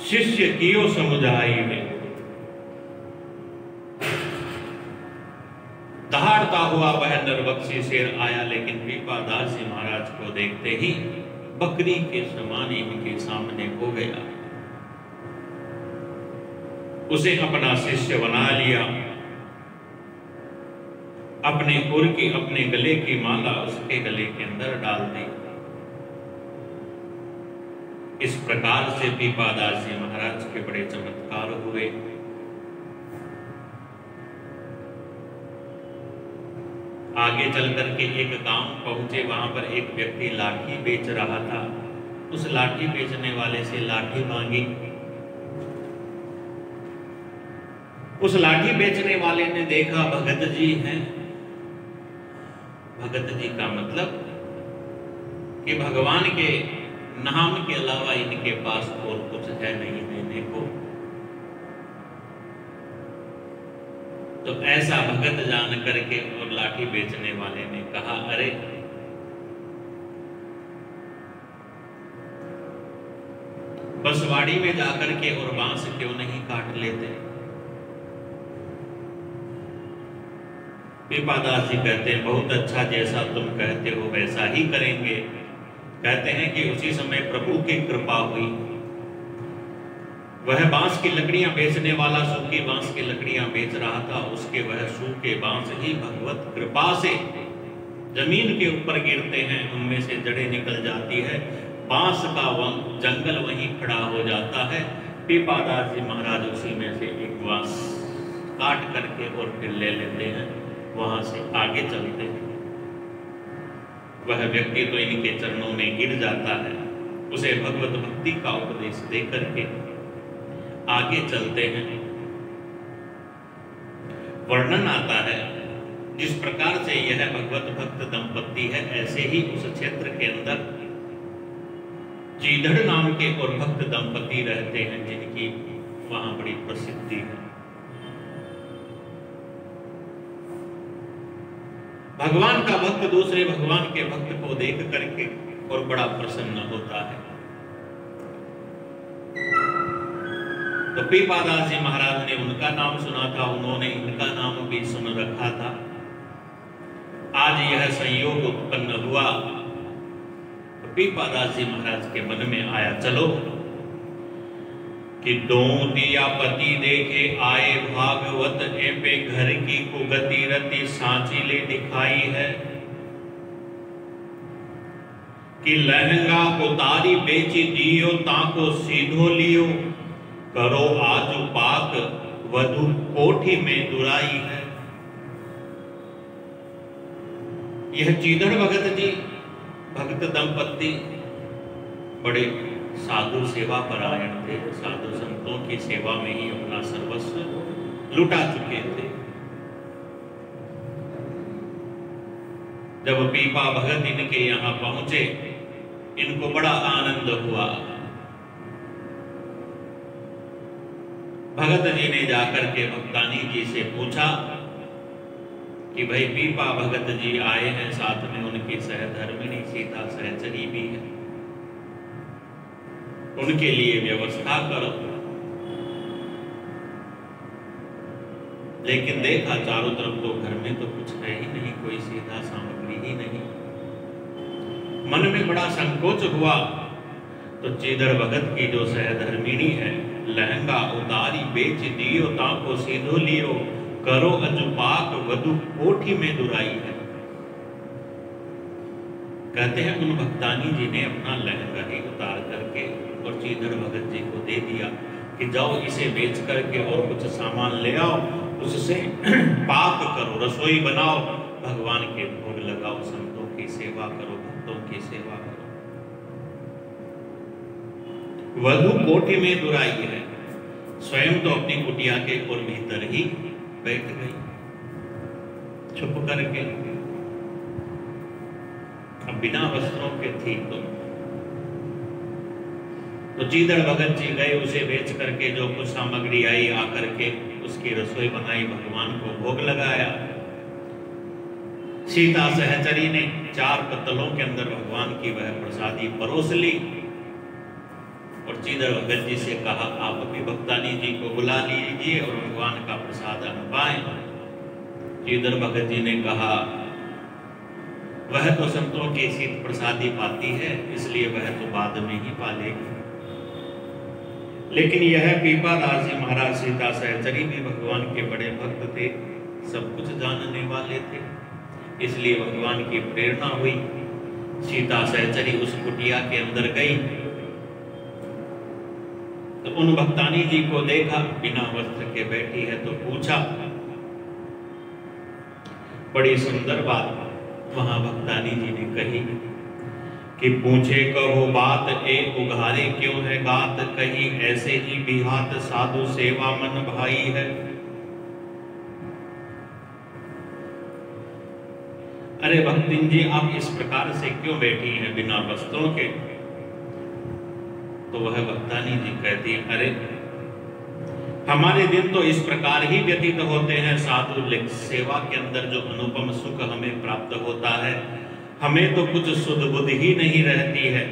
शिष्य कियो समुझाई में, दहाड़ता हुआ वह नरभक्षी शेर आया, लेकिन पीपादास जी महाराज को देखते ही बकरी के समान इनके सामने हो गया। उसे अपना शिष्य बना लिया, अपने उर की अपने गले की माला उसके गले के अंदर डाल दी। इस प्रकार से पीपादास जी महाराज के बड़े चमत्कार हुए। आगे चल करके एक गांव पहुंचे, वहां पर एक व्यक्ति लाठी बेच रहा था। उस लाठी बेचने वाले से लाठी मांगी। उस लाठी बेचने वाले ने देखा भगत जी हैं। भगत जी का मतलब कि भगवान के नाम के अलावा इनके पास और कुछ है नहीं देने को। तो ऐसा भगत जान करके और लाठी बेचने वाले ने कहा, अरे बसवाड़ी में जाकर के और बांस क्यों नहीं काट लेते। पीपादास जी कहते हैं, बहुत अच्छा, जैसा तुम कहते हो वैसा ही करेंगे। कहते हैं कि उसी समय प्रभु की कृपा हुई। वह बांस की लकड़ियां बेचने वाला सूखी बांस की लकड़ियां बेच रहा था, उसके वह सूखे बांस ही भगवत कृपा से जमीन के ऊपर गिरते हैं, उनमें से जड़ें निकल जाती है, बांस का जंगल वहीं खड़ा हो जाता है। पीपादास जी महाराज उसी में से एक बांस काट करके और फिर ले लेते हैं, वहां से आगे चलते हैं। वह व्यक्ति तो इनके चरणों में गिर जाता है, उसे भगवत भक्ति का उपदेश दे करके आगे चलते हैं। वर्णन आता है, जिस प्रकार से यह भगवत भक्त दंपत्ति है, ऐसे ही उस क्षेत्र के अंदर चीधड़ नाम के और भक्त दंपति रहते हैं जिनकी वहां बड़ी प्रसिद्धि है। भगवान का भक्त दूसरे भगवान के भक्त को देख करके और बड़ा प्रसन्न होता है। तो पीपादास जी महाराज ने उनका नाम सुना था, उन्होंने इनका नाम भी सुन रखा था। आज यह संयोग उत्पन्न हुआ तो पीपादास जी महाराज के मन में आया, चलो कि दो दिया पति देखे आए भागवत ए पे घर की कुगति रति सांची ले दिखाई है कि लहंगा उतारी बेची दियो ताको सीधो लियो करो आज पाक वधु कोठी में दुराई है। यह चीधड़ भगत जी भक्त दंपति बड़े साधु सेवा परायण थे, साधु संतों की सेवा में ही अपना सर्वस्व लुटा चुके थे। जब पीपा भगत इनके यहाँ पहुंचे, इनको बड़ा आनंद हुआ। भगत जी ने जाकर के भक्तानी जी से पूछा कि भाई पीपा भगत जी आए हैं, साथ में उनकी सहधर्मिणी सीता सहचरी भी है, उनके लिए व्यवस्था करो। लेकिन देखा चारों तरफ तो घर में तो कुछ है ही नहीं, कोई सीधा सामग्री ही नहीं। मन में बड़ा संकोच हुआ तो चीधड़ भगत की जो सहधर्मिणी है, लहंगा उतारी बेच दियो ताको सीधो लियो करो अजुपाक वधु कोठी में दुराई है। कहते हैं उन भक्तानी जी ने अपना लहंगा ही उतार करके और चीधड़ भगत जी को दे दिया कि जाओ इसे बेच करके और कुछ सामान ले आओ, उससे पाक करो, रसोई बनाओ, भगवान के भोग लगाओ, संतों की सेवा करो, भक्तों की सेवा करो। वधु कोठी में दुराई है। स्वयं तो अपनी कुटिया के और भीतर ही बैठ गई छुप करके। अब बिना वस्त्रों के थी तो चीधड़ भगत जी गए, उसे बेच करके जो कुछ सामग्री आई आकर के उसकी रसोई बनाई, भगवान को भोग लगाया। सीता सहचरी ने 4 पत्तलों के अंदर भगवान की वह प्रसादी परोस ली और चीधड़ भगत जी से कहा आप भी भक्तानी जी को बुला लीजिए और भगवान का प्रसाद हम पाएं। चीधड़ भगत जी ने कहा वह तो संतों की शीत प्रसादी पाती है, इसलिए वह तो बाद में ही पालेगी। लेकिन यह पीपादास जी महाराज सीता सहचरी भी भगवान के बड़े भक्त थे, सब कुछ जानने वाले थे, इसलिए भगवान की प्रेरणा हुई। सीता सहचरी उस कुटिया के अंदर गई तो उन भक्तानी जी को देखा बिना वस्त्र के बैठी है, तो पूछा। बड़ी सुंदर बात वहां भक्तानी जी ने कही कि पूछे कहो बात ए उघारे क्यों है गात, कहीं ऐसे ही बिहात साधु सेवा मन भाई है। अरे भक्तिन जी आप इस प्रकार से क्यों बैठी हैं बिना वस्त्रों के? तो वह भक्तानी जी कहती है अरे हमारे दिन तो इस प्रकार ही व्यतीत होते हैं, साधु सेवा के अंदर जो अनुपम सुख हमें प्राप्त होता है, हमें तो कुछ सुध बुध ही नहीं रहती है।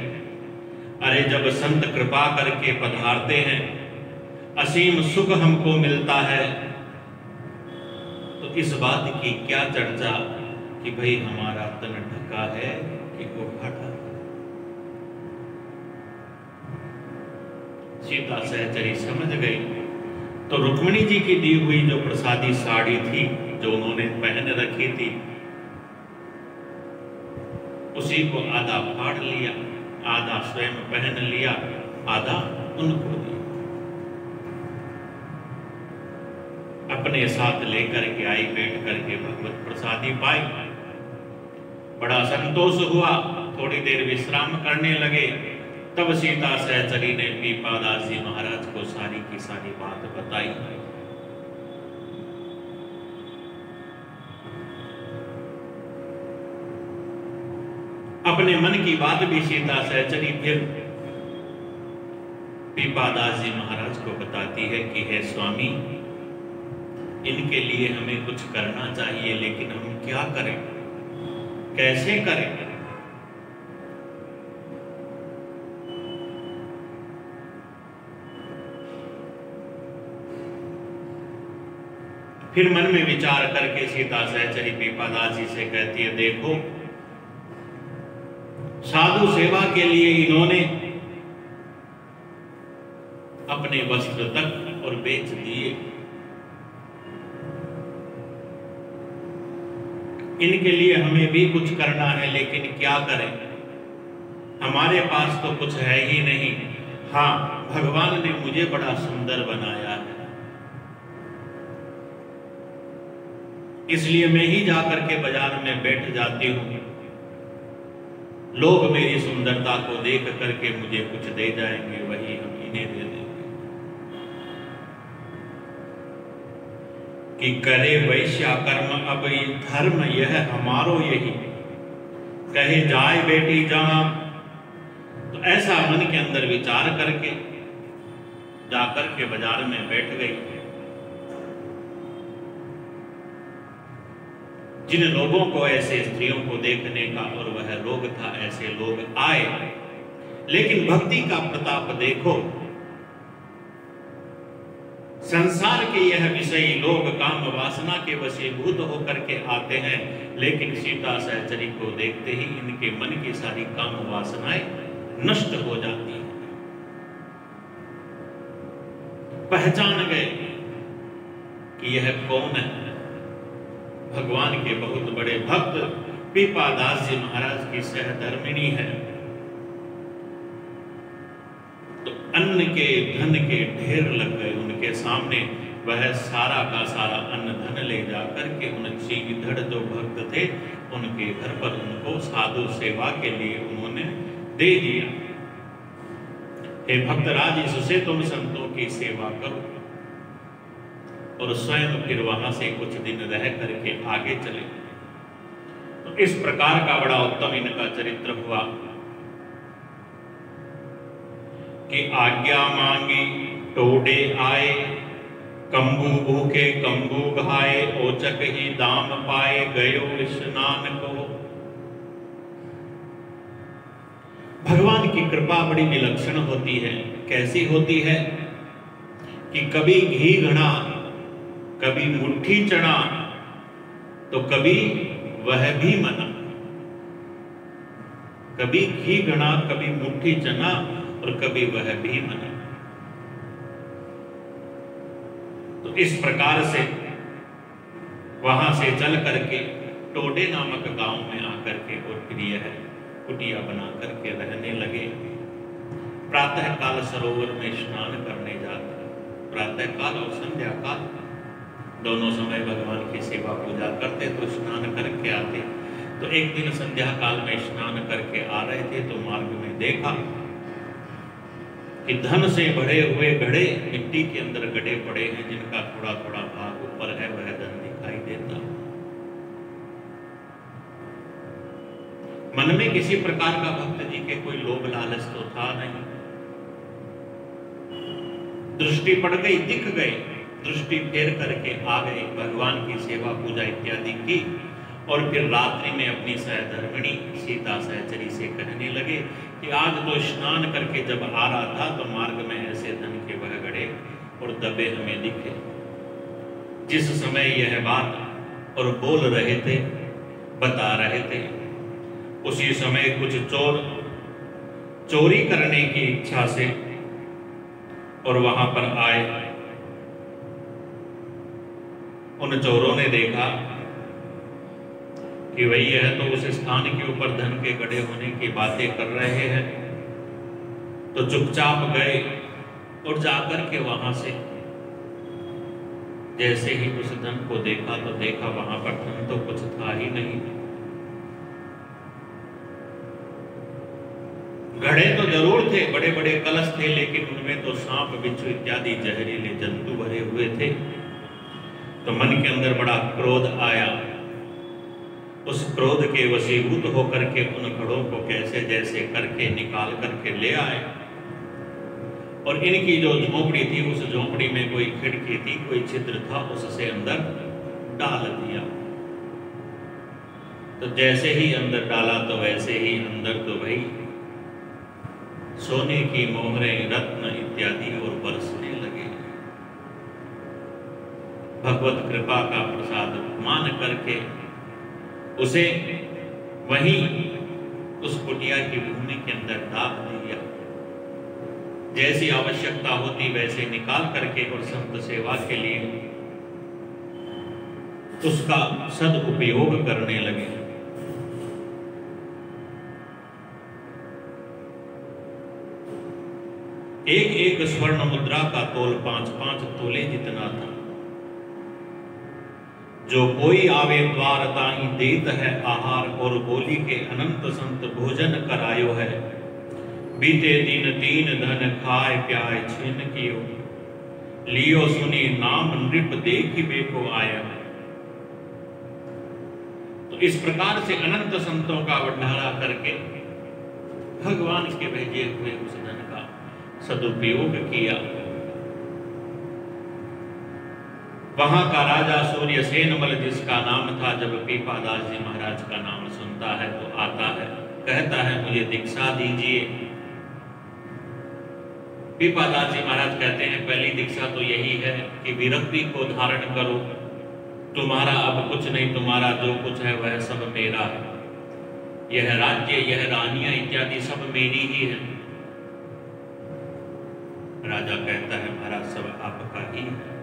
अरे जब संत कृपा करके पधारते हैं, असीम सुख हमको मिलता है, तो इस बात की क्या चर्चा कि भाई हमारा तन ढका है कि उघाड़ा। सीता सहचरी समझ गई तो रुक्मिणी जी की दी हुई जो प्रसादी साड़ी थी जो उन्होंने पहन रखी थी, उसी को आधा फाड़ लिया, आधा स्वयं पहन लिया, आधा उनको दिया। अपने साथ लेकर के आई, बैठ करके भगवत प्रसादी पाई, बड़ा संतोष हुआ। थोड़ी देर विश्राम करने लगे, तब सीता सहचरी ने पीपादास जी महाराज को सारी की सारी बात बताई। अपने मन की बात भी सीता सहचरी फिर पीपादास जी महाराज को बताती है कि हे स्वामी, इनके लिए हमें कुछ करना चाहिए, लेकिन हम क्या करें, कैसे करें? फिर मन में विचार करके सीता सहचरी पीपादास जी से कहती है, देखो साधु सेवा के लिए इन्होंने अपने वस्त्र तक और बेच दिए, इनके लिए हमें भी कुछ करना है, लेकिन क्या करें, हमारे पास तो कुछ है ही नहीं। हाँ, भगवान ने मुझे बड़ा सुंदर बनाया है, इसलिए मैं ही जाकर के बाजार में बैठ जाती हूं, लोग मेरी सुंदरता को देख करके मुझे कुछ दे जाएंगे, वही हम इन्हें दे देंगे। कि करे वैश्या कर्म अब धर्म यह हमारो यही, कहे जाए बेटी जहां। तो ऐसा मन के अंदर विचार करके जाकर के बाजार में बैठ गई। जिन लोगों को ऐसे स्त्रियों को देखने का और वह रोग था, ऐसे लोग आए, लेकिन भक्ति का प्रताप देखो, संसार के यह विषयी लोग काम वासना के वशीभूत होकर के आते हैं, लेकिन सीता सहचरी को देखते ही इनके मन की सारी काम वासनाएं नष्ट हो जाती हैं। पहचान गए कि यह कौन है, भगवान के बहुत बड़े भक्त पीपादास जी महाराज की सहधर्मिणी है। तो अन्न के धन के ढेर लग गए उनके सामने। वह सारा का सारा अन्न धन ले जाकर के उन चीधड़ जो भक्त थे उनके घर पर उनको साधु सेवा के लिए उन्होंने दे दिया। हे भक्तराज, इससे तुम संतों की सेवा करो। और स्वयं फिर वहां से कुछ दिन रह करके आगे चले। तो इस प्रकार का बड़ा उत्तम इनका चरित्र हुआ कि आज्ञा मांगी टोडे आए, कंबू भूखे कंबू घाए, ओचक ही दाम पाए, गयो स्नान को। भगवान की कृपा बड़ी विलक्षण होती है। कैसी होती है कि कभी घी घड़ा, कभी मुट्ठी चढ़ा, तो कभी वह भी मना। कभी घी घड़ा, कभी मुट्ठी चना और कभी वह भी मना। तो इस प्रकार से वहां से चल करके टोडे नामक गांव में आकर के और फिर यह कुटिया बना करके रहने लगे। प्रातः काल सरोवर में स्नान करने जाते, प्रातः काल और संध्या काल दोनों समय भगवान की सेवा पूजा करते, तो स्नान करके आते। तो एक दिन संध्या काल में स्नान करके आ रहे थे, तो मार्ग में देखा कि धन से भरे हुए घड़े मिट्टी के अंदर गड़े पड़े हैं, जिनका थोड़ा थोड़ा भाग ऊपर है, वह धन दिखाई देता। मन में किसी प्रकार का भक्त जी के कोई लोभ लालच तो था नहीं। दृष्टि पड़ गई, दिख गए, दृष्टि फेर करके आ गए, भगवान की सेवा पूजा इत्यादि की। और फिर रात्रि में अपनी सहधर्मिणी सीता सहचरी से कहने लगे कि आज तो स्नान करके जब आ रहा था तो मार्ग में ऐसे धन के वह गड़े और दबे हमें दिखे। जिस समय यह बात और बोल रहे थे, बता रहे थे, उसी समय कुछ चोर चोरी करने की इच्छा से और वहां पर आए। उन चोरों ने देखा कि वही है तो उस स्थान के ऊपर धन के गड़े होने की बातें कर रहे हैं, तो चुपचाप गए और जाकर के वहां से जैसे ही उस धन को देखा तो देखा वहां पर धन तो कुछ था ही नहीं। घड़े तो जरूर थे, बड़े बड़े कलश थे, लेकिन उनमें तो सांप बिच्छू इत्यादि जहरीले जंतु भरे हुए थे। तो मन के अंदर बड़ा क्रोध आया। उस क्रोध के वशीभूत होकर के उन घड़ों को कैसे जैसे करके निकाल करके ले आए और इनकी जो झोंपड़ी थी, उस झोंपड़ी में कोई खिड़की थी, कोई छिद्र था, उससे अंदर डाल दिया। तो जैसे ही अंदर डाला तो वैसे ही अंदर तो भाई सोने की मोहरें, रत्न इत्यादि और बरसने लगे। भगवत कृपा का प्रसाद मान करके उसे वहीं उस कुटिया की भूमि के अंदर दाब दिया। जैसी आवश्यकता होती वैसे निकाल करके और संत सेवा के लिए उसका सदुपयोग करने लगे। एक एक स्वर्ण मुद्रा का तोल 5-5 तोले जितना था। जो कोई आवे द्वार ताहि देत है आहार, और बोली के अनंत संत भोजन करायो है। बीते दिन 3 धन खाए प्याय छीन कियो, लियो सुनी नाम नृप देखिबे को आया। तो इस प्रकार से अनंत संतों का भंडारा करके भगवान के भेजे हुए उस धन का सदुपयोग किया। वहां का राजा सूर्यसेन मल जिसका नाम था, जब पीपादास जी महाराज का नाम सुनता है तो आता है, कहता है मुझे दीक्षा दीजिए। पीपादास जी महाराज कहते हैं पहली दीक्षा तो यही है कि विरक्ति को धारण करो। तुम्हारा अब कुछ नहीं, तुम्हारा जो कुछ है वह सब मेरा है। यह राज्य, यह रानियां इत्यादि सब मेरी ही है। राजा कहता है महाराज सब आपका ही है,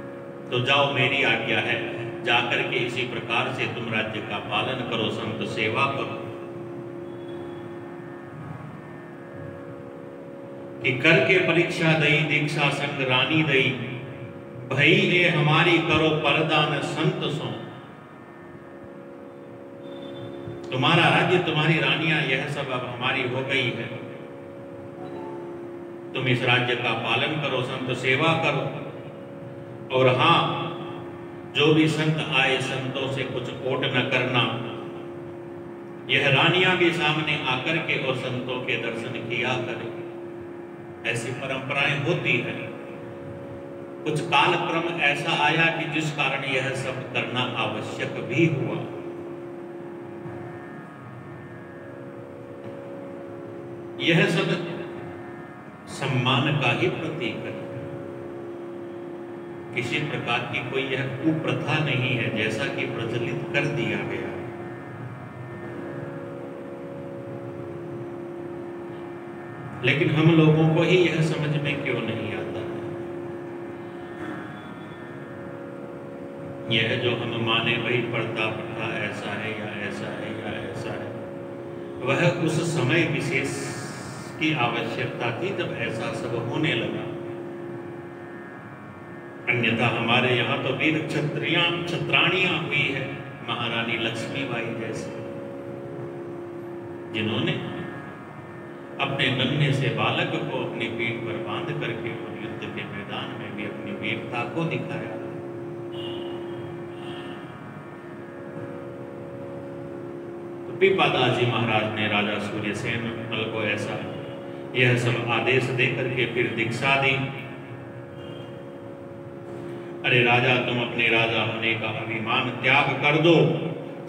तो जाओ मेरी आज्ञा है, जाकर के इसी प्रकार से तुम राज्य का पालन करो, संत सेवा करो। कि करके परीक्षा दई दीक्षा संग रानी दई, भई ने हमारी करो परदान संत सो। तुम्हारा राज्य, तुम्हारी रानियां, यह सब अब हमारी हो गई है। तुम इस राज्य का पालन करो, संत सेवा करो। और हां, जो भी संत आए संतों से कुछ कोट न करना। यह रानियां भी सामने आकर के और संतों के दर्शन किया करें, ऐसी परंपराएं होती है। कुछ कालक्रम ऐसा आया कि जिस कारण यह सब करना आवश्यक भी हुआ। यह सब सम्मान का ही प्रतीक है। किसी प्रकार की कोई यह कुप्रथा नहीं है जैसा कि प्रचलित कर दिया गया। लेकिन हम लोगों को ही यह समझ में क्यों नहीं आता है? यह जो हम माने वही पढ़ता पढ़ता ऐसा है या ऐसा है या ऐसा है, वह उस समय विशेष की आवश्यकता थी जब ऐसा सब होने लगा। अन्यथा हमारे यहाँ तो वीर क्षत्राणियां हुई है, महारानी लक्ष्मीबाई जैसी, जिन्होंने अपने नन्हे से बालक को अपनी पीठ पर बांध करके और युद्ध के मैदान में भी अपनी वीरता को दिखाया। तो पीपादास जी महाराज ने राजा सूर्यसेन मल को ऐसा यह सब आदेश देकर के फिर दीक्षा दी। अरे राजा, तुम अपने राजा होने का अभिमान त्याग कर दो,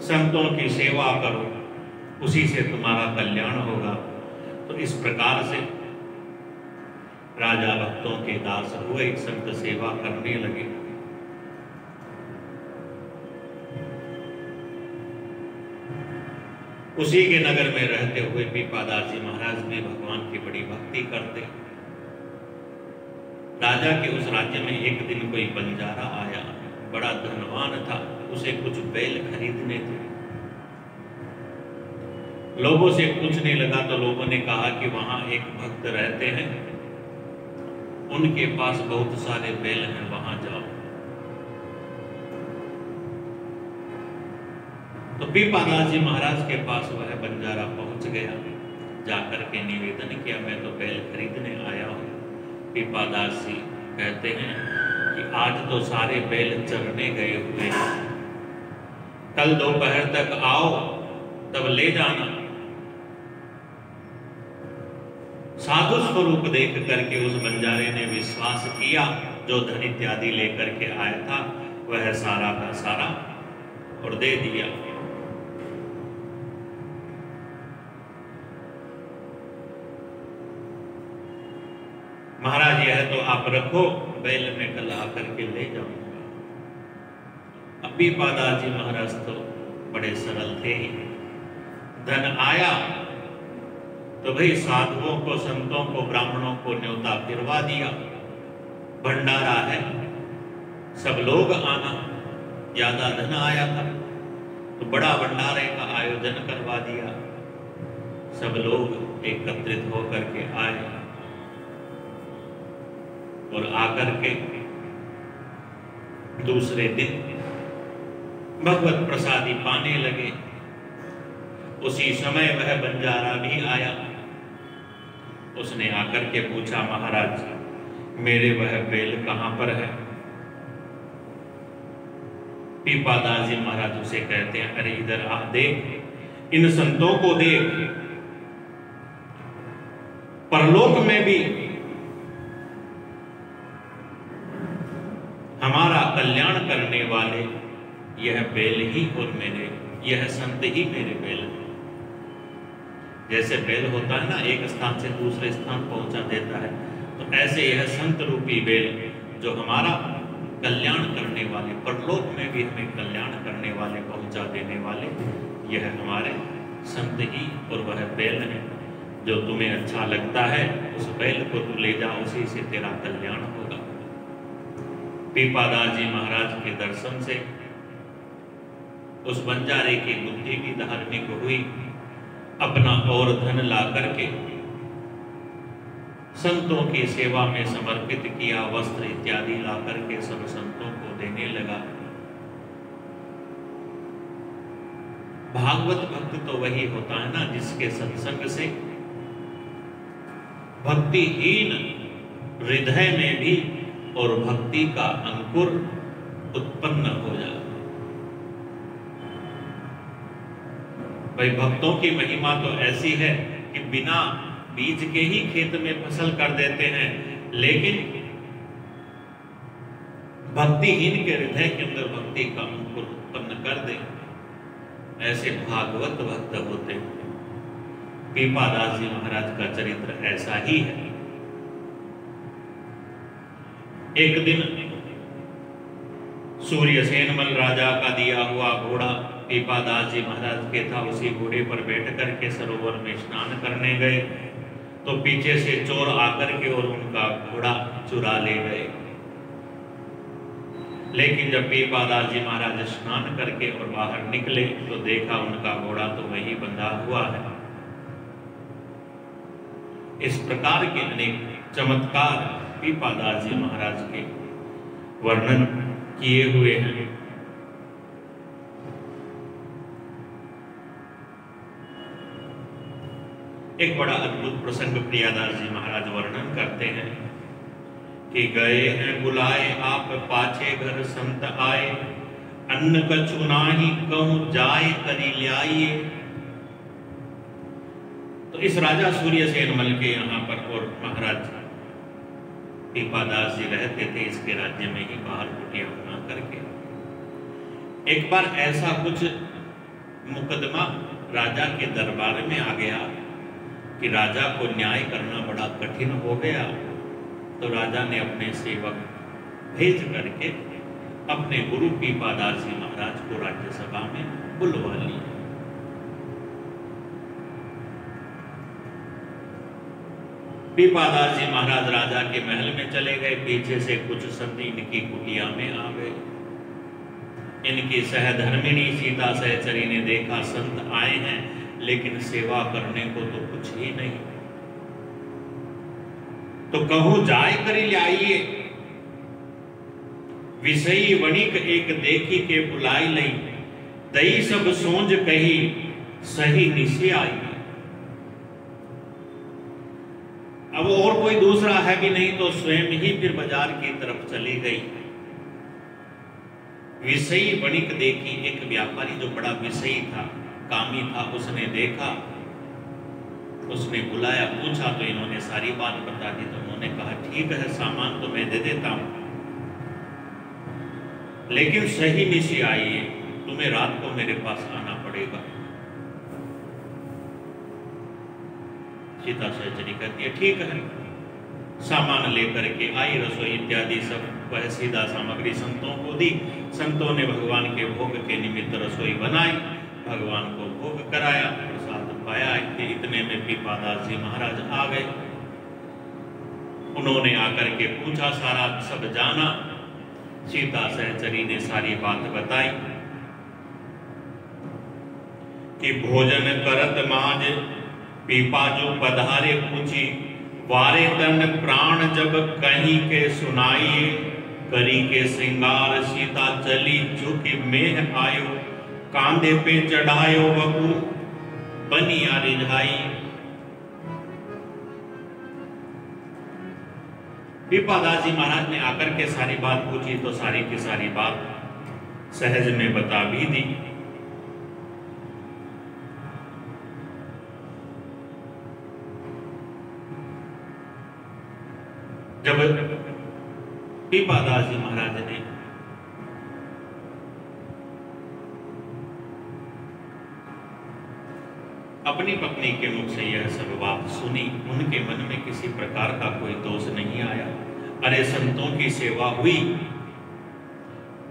संतों की सेवा करो, उसी से तुम्हारा कल्याण होगा। तो इस प्रकार से राजा भक्तों के दास हुए, संत सेवा करने लगे। उसी के नगर में रहते हुए पीपादास जी महाराज भी भगवान की बड़ी भक्ति करते। राजा के उस राज्य में एक दिन कोई बंजारा आया, बड़ा धनवान था, उसे कुछ बैल खरीदने थे। लोगों से पूछने लगा तो लोगों ने कहा कि वहां एक भक्त रहते हैं, उनके पास बहुत सारे बैल हैं, वहां जाओ। तो पीपादास जी महाराज के पास वह बंजारा पहुंच गया, जाकर के निवेदन किया, मैं तो बैल खरीदने आया हूं। पीपादास जी कहते हैं कि आज तो सारे बैल चरने गए हुए हैं, कल दोपहर तक आओ तब ले जाना। साधु स्वरूप देख करके उस बंजारे ने विश्वास किया, जो धन इत्यादि लेकर के आया था वह सारा का सारा और दे दिया। महाराज यह तो आप रखो, बैल में कल आकर के ले जाऊंगा। अब भी पादाजी महाराज तो बड़े सरल थे ही। धन आया तो भाई साधुओं को, संतों को, ब्राह्मणों को न्योता फिरवा दिया। भंडारा है, सब लोग आना। ज्यादा धन आया था तो बड़ा भंडारे का आयोजन करवा दिया। सब लोग एकत्रित होकर के आए और आकर के दूसरे दिन भगवत प्रसादी पाने लगे। उसी समय वह बंजारा भी आया। उसने आकर के पूछा, महाराज मेरे वह बेल कहां पर है? पीपादास जी महाराज उसे कहते हैं, अरे इधर आ, देख, इन संतों को देख, परलोक में भी हमारा कल्याण करने वाले यह बेल ही और मेरे, यह संत ही मेरे बेल है। जैसे बेल होता है ना, एक स्थान से दूसरे स्थान पहुंचा देता है, तो ऐसे यह संत रूपी बेल जो हमारा कल्याण करने वाले, परलोक में भी हमें कल्याण करने वाले, पहुंचा देने वाले, यह हमारे संत ही और वह बेल है। जो तुम्हें अच्छा लगता है उस बेल को तू ले जा, उसी से तेरा कल्याण होगा। पीपादास जी महाराज के दर्शन से उस बंजारे की बुद्धि भी धार्मिक हुई। अपना और धन ला करके संतों की सेवा में समर्पित किया। वस्त्र इत्यादि ला करके सब संतों को देने लगा। भागवत भक्त तो वही होता है ना जिसके सत्संग से भक्तिहीन हृदय में भी और भक्ति का अंकुर उत्पन्न हो जाए। भाई भक्तों की महिमा तो ऐसी है कि बिना बीज के ही खेत में फसल कर देते हैं, लेकिन भक्तिहीन के हृदय के अंदर भक्ति का अंकुर उत्पन्न कर दे, ऐसे भागवत भक्त होते हैं। पीपादास जी महाराज का चरित्र ऐसा ही है। एक दिन सूर्यसेनमल राजा का दिया हुआ घोड़ा पीपादास जी महाराज के था। उसी घोड़े पर बैठ करके सरोवर में स्नान करने गए तो पीछे से चोर आकर के और उनका घोड़ा चुरा ले गए। लेकिन जब पीपादास जी महाराज स्नान करके और बाहर निकले तो देखा उनका घोड़ा तो वहीं बंधा हुआ है। इस प्रकार के अनेक चमत्कार पीपादास जी महाराज के वर्णन किए हुए हैं। एक बड़ा अद्भुत प्रसंग प्रियादास जी महाराज वर्णन करते हैं कि गए हैं बुलाए आप पाछे घर संत आए, अन्न कछु नाही कहूं जाए करी ल्याइए। तो इस राजा सूर्यसेनमल के यहाँ पर और महाराज पीपादास जी रहते थे इसके राज्य में ही बाहर कुटिया बना करके। एक बार ऐसा कुछ मुकदमा राजा के दरबार में आ गया कि राजा को न्याय करना बड़ा कठिन हो गया। तो राजा ने अपने सेवक भेज करके अपने गुरु पीपादास जी महाराज को राज्यसभा में बुलवा लिया। पीपादास जी महाराज राजा के महल में चले गए। पीछे से कुछ संत इनकी कुटिया में आ गए। इनकी सहधर्मिणी सीता सहचरी ने देखा संत आए हैं लेकिन सेवा करने को तो कुछ ही नहीं। तो कहूं जाए करी लाइए, विषयी वणिक एक देखी के बुलाई लई, दई सब सोंझ कही सही निशे आई। अब और कोई दूसरा है भी नहीं तो स्वयं ही फिर बाजार की तरफ चली गई। विषयी वणिक देखी, एक व्यापारी जो बड़ा विषयी था, कामी था, उसने देखा उसने बुलाया, पूछा तो इन्होंने सारी बात बता दी। तो उन्होंने कहा ठीक है, सामान तो मैं दे देता हूं, लेकिन सही निशी आइए, तुम्हें रात को मेरे पास आना पड़ेगा। सीता सहचरी कहती है ठीक है। सामान लेकर के आई, रसोई इत्यादि सब वह सीधा सामग्री संतों को दी। संतों ने भगवान के भोग के निमित्त रसोई बनाई, भगवान को भोग कराया, प्रसाद पाया। इतने में पीपादास जी महाराज आ गए। उन्होंने आकर के पूछा, सारा सब जाना। सीता सहचरी ने सारी बात बताई कि भोजन करत माज पीपा जो पधारे पूछी, वारे तन प्राण जब कहीं के सुनाई, करी के श्रृंगार सीता चली झुकी मेह आयो, कांधे पे चढ़ायो बबू बनिया रिझाई। पीपादास जी महाराज ने आकर के सारी बात पूछी तो सारी की सारी बात सहज में बता भी दी। जब पीपादास जी महाराज ने अपनी पत्नी के मुख से यह सब बात सुनी, उनके मन में किसी प्रकार का कोई दोष नहीं आया। अरे संतों की सेवा हुई,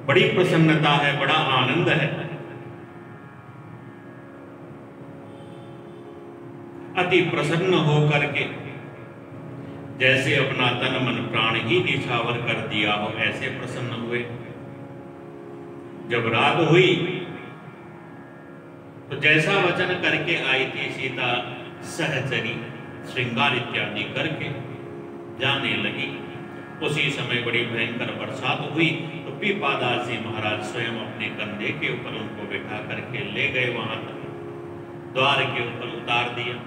बड़ी प्रसन्नता है, बड़ा आनंद है। अति प्रसन्न होकर के जैसे अपना तन मन प्राण ही निछावर कर दिया हो, ऐसे प्रसन्न हुए। जब रात हुई तो जैसा वचन करके आई थी सीता सहचरी, श्रृंगार इत्यादि करके जाने लगी। उसी समय बड़ी भयंकर बरसात हुई तो पीपादास जी महाराज स्वयं अपने कंधे के ऊपर उनको बैठा करके ले गए, वहां तक द्वार के ऊपर उतार दिया।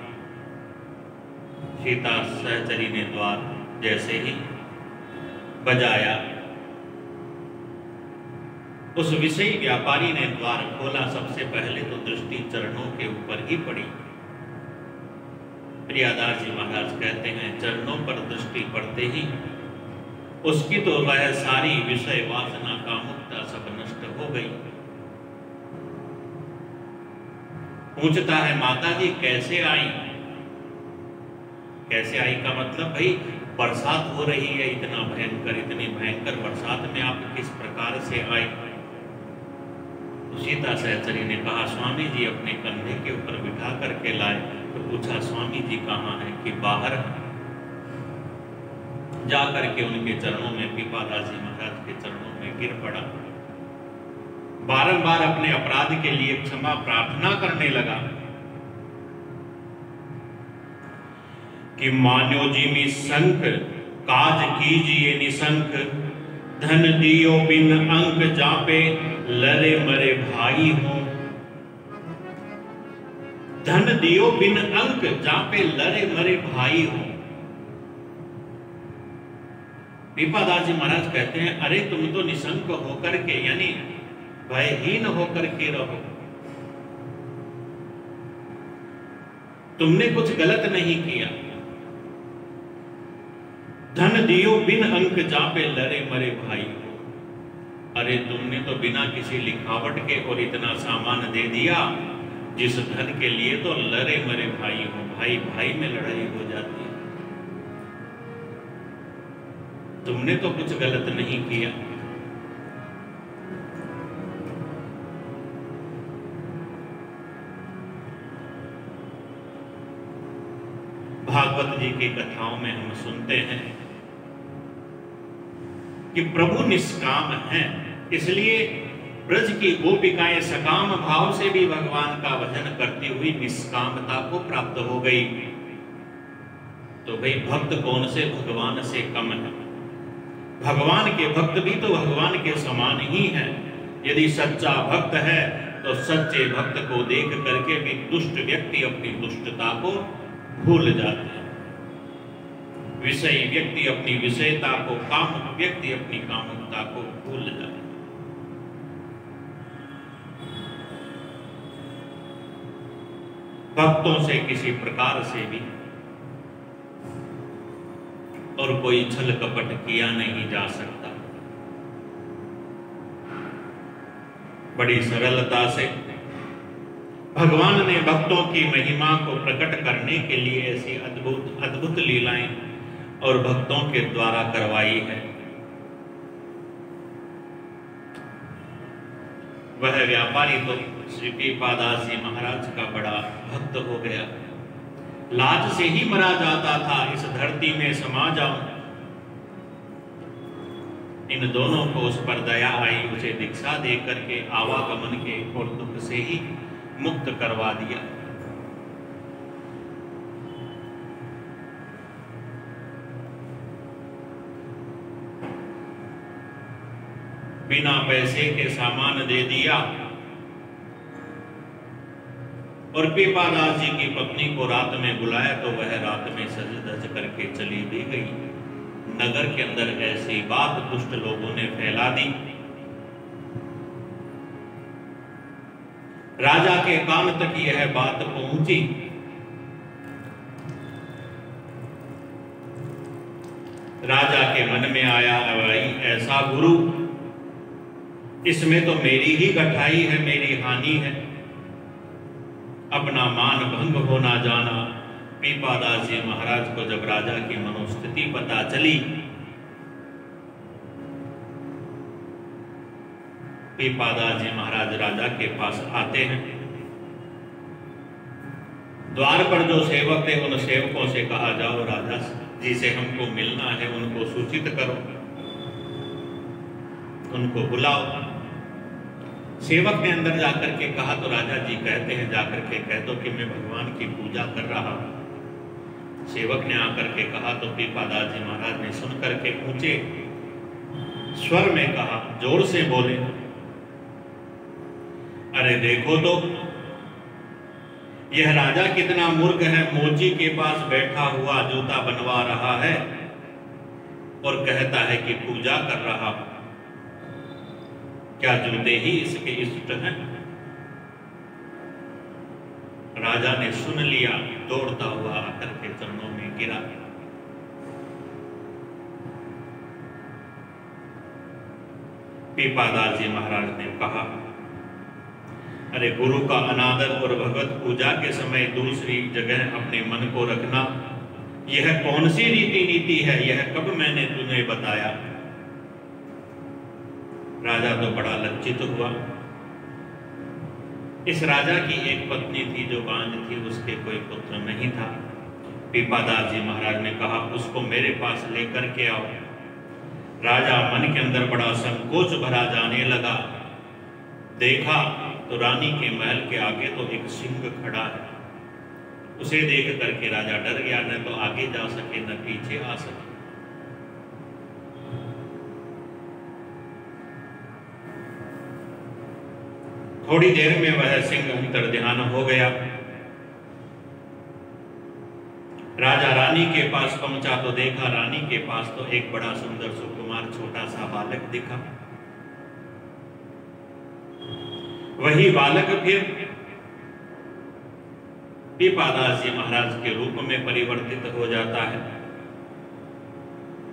सीता सहचरी ने द्वार जैसे ही बजाया, उस विषयी व्यापारी ने द्वार खोला। सबसे पहले तो दृष्टि चरणों के ऊपर ही पड़ी। प्रियादास जी महाराज कहते हैं, चरणों पर दृष्टि पड़ते ही उसकी तो वह सारी विषय वासना कामुकता सब नष्ट हो गई। पूछता है, माता जी कैसे आई? कैसे आई का मतलब, भाई बरसात हो रही है, इतनी भयंकर बरसात में आप किस प्रकार से आए? सीता सहचरी ने कहा, स्वामी जी अपने कंधे के ऊपर बिठा करके लाए। तो पूछा, स्वामी जी कहाँ है? कि बाहर है। जा करके उनके चरणों में, पीपादास जी महाराज के चरणों में गिर पड़ा। बारंबार अपने अपराध के लिए क्षमा प्रार्थना करने लगा कि मान्यो जी मी संक काज कीजिए निसंक, धन दियो बिन अंक जापे लरे मरे भाई हो। धन दियो बिन अंक जापे लरे मरे भाई हो। पीपादास जी महाराज कहते हैं, अरे तुम तो निसंक होकर के, यानी भयहीन होकर के रहो। तुमने कुछ गलत नहीं किया। धन दियो बिन अंक जापे लरे मरे भाई हो। अरे तुमने तो बिना किसी लिखावट के और इतना सामान दे दिया जिस धन के लिए तो लरे मरे भाई हो। भाई भाई में लड़ाई हो जाती है। तुमने तो कुछ गलत नहीं किया। भागवत जी की कथाओं में हम सुनते हैं कि प्रभु निष्काम हैं, इसलिए ब्रज की गोपिकाएं सकाम भाव से भी भगवान का भजन करती हुई निष्कामता को प्राप्त हो गई। तो भाई भक्त कौन से भगवान से कम है? भगवान के भक्त भी तो भगवान के समान ही हैं। यदि सच्चा भक्त है तो सच्चे भक्त को देख करके भी दुष्ट व्यक्ति अपनी दुष्टता को भूल जाते हैं। विषयी व्यक्ति अपनी विषयता को, कामुक व्यक्ति अपनी कामुकता को भूल जाते हैं। भक्तों से किसी प्रकार से भी और कोई छल कपट किया नहीं जा सकता। बड़ी सरलता से भगवान ने भक्तों की महिमा को प्रकट करने के लिए ऐसी अद्भुत अद्भुत लीलाएं और भक्तों के द्वारा करवाई है। वह व्यापारी तो श्री पीपादास जी महाराज का बड़ा भक्त हो गया। लाज से ही मरा जाता था, इस धरती में समा जाऊं। इन दोनों को उस पर दया आई, उसे दीक्षा दे करके आवागमन के और दुख से ही मुक्त करवा दिया। बिना पैसे के सामान दे दिया और पीपादास जी की पत्नी को रात में बुलाया तो वह रात में सज धज करके चली भी गई। नगर के अंदर ऐसी बात दुष्ट लोगों ने फैला दी। राजा के कान तक यह बात पहुंची। राजा के मन में आया, ऐसा गुरु, इसमें तो मेरी ही गठाई है, मेरी हानि है। अपना मान भंग होना जाना। पीपादास जी महाराज को जब राजा की मनोस्थिति पता चली, पीपादास जी महाराज राजा के पास आते हैं। द्वार पर जो सेवक थे उन सेवकों से कहा, जाओ राजा जी से हमको मिलना है, उनको सूचित करो, उनको बुलाओ। सेवक ने अंदर जाकर के कहा तो राजा जी कहते हैं, जाकर के कह दो कि मैं भगवान की पूजा कर रहा हूं। सेवक ने आकर के कहा तो पीपादास जी महाराज ने सुन करके ऊंचे स्वर में कहा, जोर से बोले, अरे देखो तो यह राजा कितना मूर्ख है, मोची के पास बैठा हुआ जूता बनवा रहा है और कहता है कि पूजा कर रहा हूं। क्या जूते ही इसके इष्ट हैं? राजा ने सुन लिया, दौड़ता हुआ आकर के चरणों में गिरा। पीपादास जी महाराज ने कहा, अरे गुरु का अनादर और भगवत पूजा के समय दूसरी जगह अपने मन को रखना, यह कौन सी रीति नीति है? यह कब मैंने तुम्हें बताया? राजा तो बड़ा लज्जित हुआ। इस राजा की एक पत्नी थी जो बांझ थी, उसके कोई पुत्र नहीं था। पीपादास जी महाराज ने कहा, उसको मेरे पास लेकर के आओ। राजा मन के अंदर बड़ा संकोच भरा जाने लगा। देखा तो रानी के महल के आगे तो एक सिंह खड़ा है। उसे देख करके राजा डर गया, न तो आगे जा सके न पीछे आ सके। थोड़ी देर में वह सिंह अंतर ध्यान हो गया। राजा रानी के पास पहुंचा तो देखा रानी के पास तो एक बड़ा सुंदर सुकुमार छोटा सा बालक दिखा। वही बालक फिर पीपादास जी महाराज के रूप में परिवर्तित हो जाता है।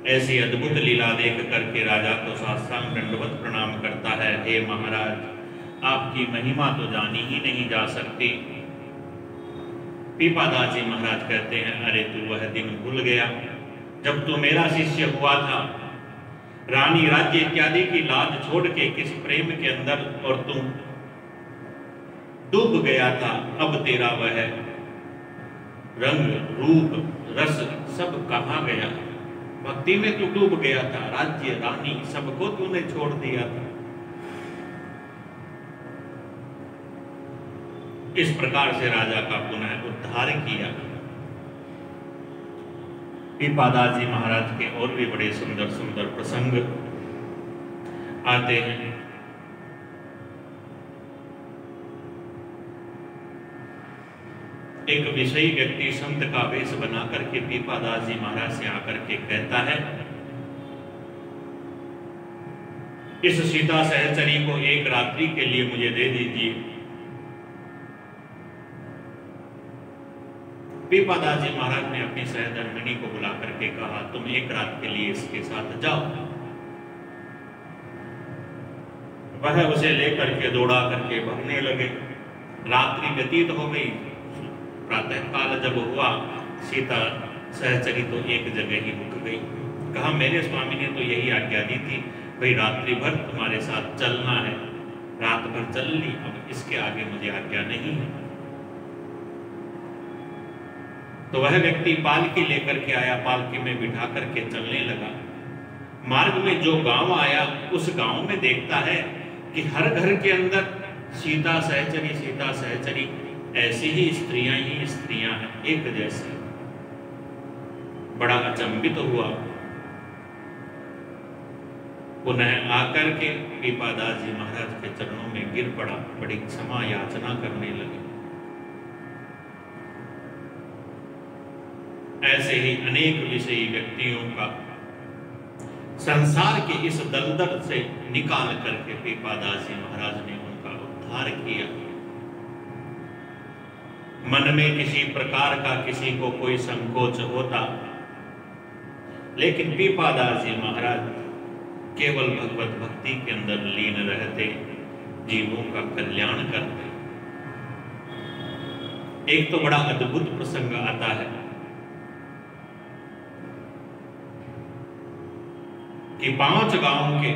ऐसी अद्भुत लीला देख करके राजा को साष्टांग दंडवत प्रणाम करता है, हे महाराज, आपकी महिमा तो जानी ही नहीं जा सकती। पीपादास जी महाराज कहते हैं, अरे तू वह दिन भूल गया जब तू मेरा शिष्य हुआ था। रानी राज्य इत्यादि की लाज छोड़ के किस प्रेम के अंदर और तू डूब गया था। अब तेरा वह रंग रूप रस सब कहाँ गया? भक्ति में तू डूब गया था, राज्य रानी सबको तूने छोड़ दिया था। इस प्रकार से राजा का पुनः उद्धार किया। पीपादास जी महाराज के और भी बड़े सुंदर सुंदर प्रसंग आते हैं। एक विषयी व्यक्ति संत का वेश बना करके पीपादास जी महाराज से आकर के कहता है, इस सीता सहचरी को एक रात्रि के लिए मुझे दे दीजिए। पीपादास जी महाराज ने अपनी सहधर्मिणी को बुला करके कहा, तुम एक रात के लिए इसके साथ जाओ। वह उसे लेकर के दौड़ा करके भागने लगे। रात्रि व्यतीत हो गई। प्रातः काल जब हुआ, सीता सहचरी तो एक जगह ही रुक गई। कहा, मेरे स्वामी ने तो यही आज्ञा दी थी, भाई रात्रि भर तुम्हारे साथ चलना है। रात भर चल ली, अब इसके आगे मुझे आज्ञा नहीं है। तो वह व्यक्ति पालकी लेकर के आया, पालकी में बिठा करके चलने लगा। मार्ग में जो गांव आया, उस गांव में देखता है कि हर घर के अंदर सीता सहचरी ऐसी ही स्त्रियां हैं, एक जैसी। बड़ा अचंभित हुआ। पुनः आकर के पीपादास जी महाराज के चरणों में गिर पड़ा, बड़ी क्षमा याचना करने लगे। ऐसे ही अनेक विषयी व्यक्तियों का संसार के इस दलदल से निकाल करके पीपादास जी महाराज ने उनका उद्धार किया। मन में किसी प्रकार का किसी को कोई संकोच होता, लेकिन पीपादास जी महाराज केवल भगवत भक्ति के अंदर लीन रहते, जीवों का कल्याण करते। एक तो बड़ा अद्भुत प्रसंग आता है कि 5 गांव के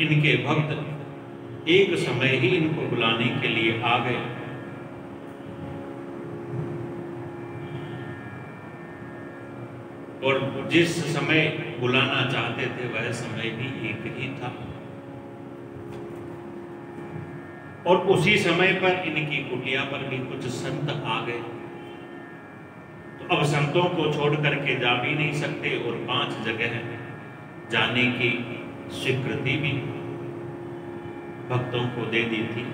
इनके भक्त एक समय ही इनको बुलाने के लिए आ गए। और जिस समय बुलाना चाहते थे वह समय भी एक ही था। और उसी समय पर इनकी कुटिया पर भी कुछ संत आ गए। तो अब संतों को छोड़ करके जा भी नहीं सकते, और 5 जगह जाने की स्वीकृति भी भक्तों को दे दी थी।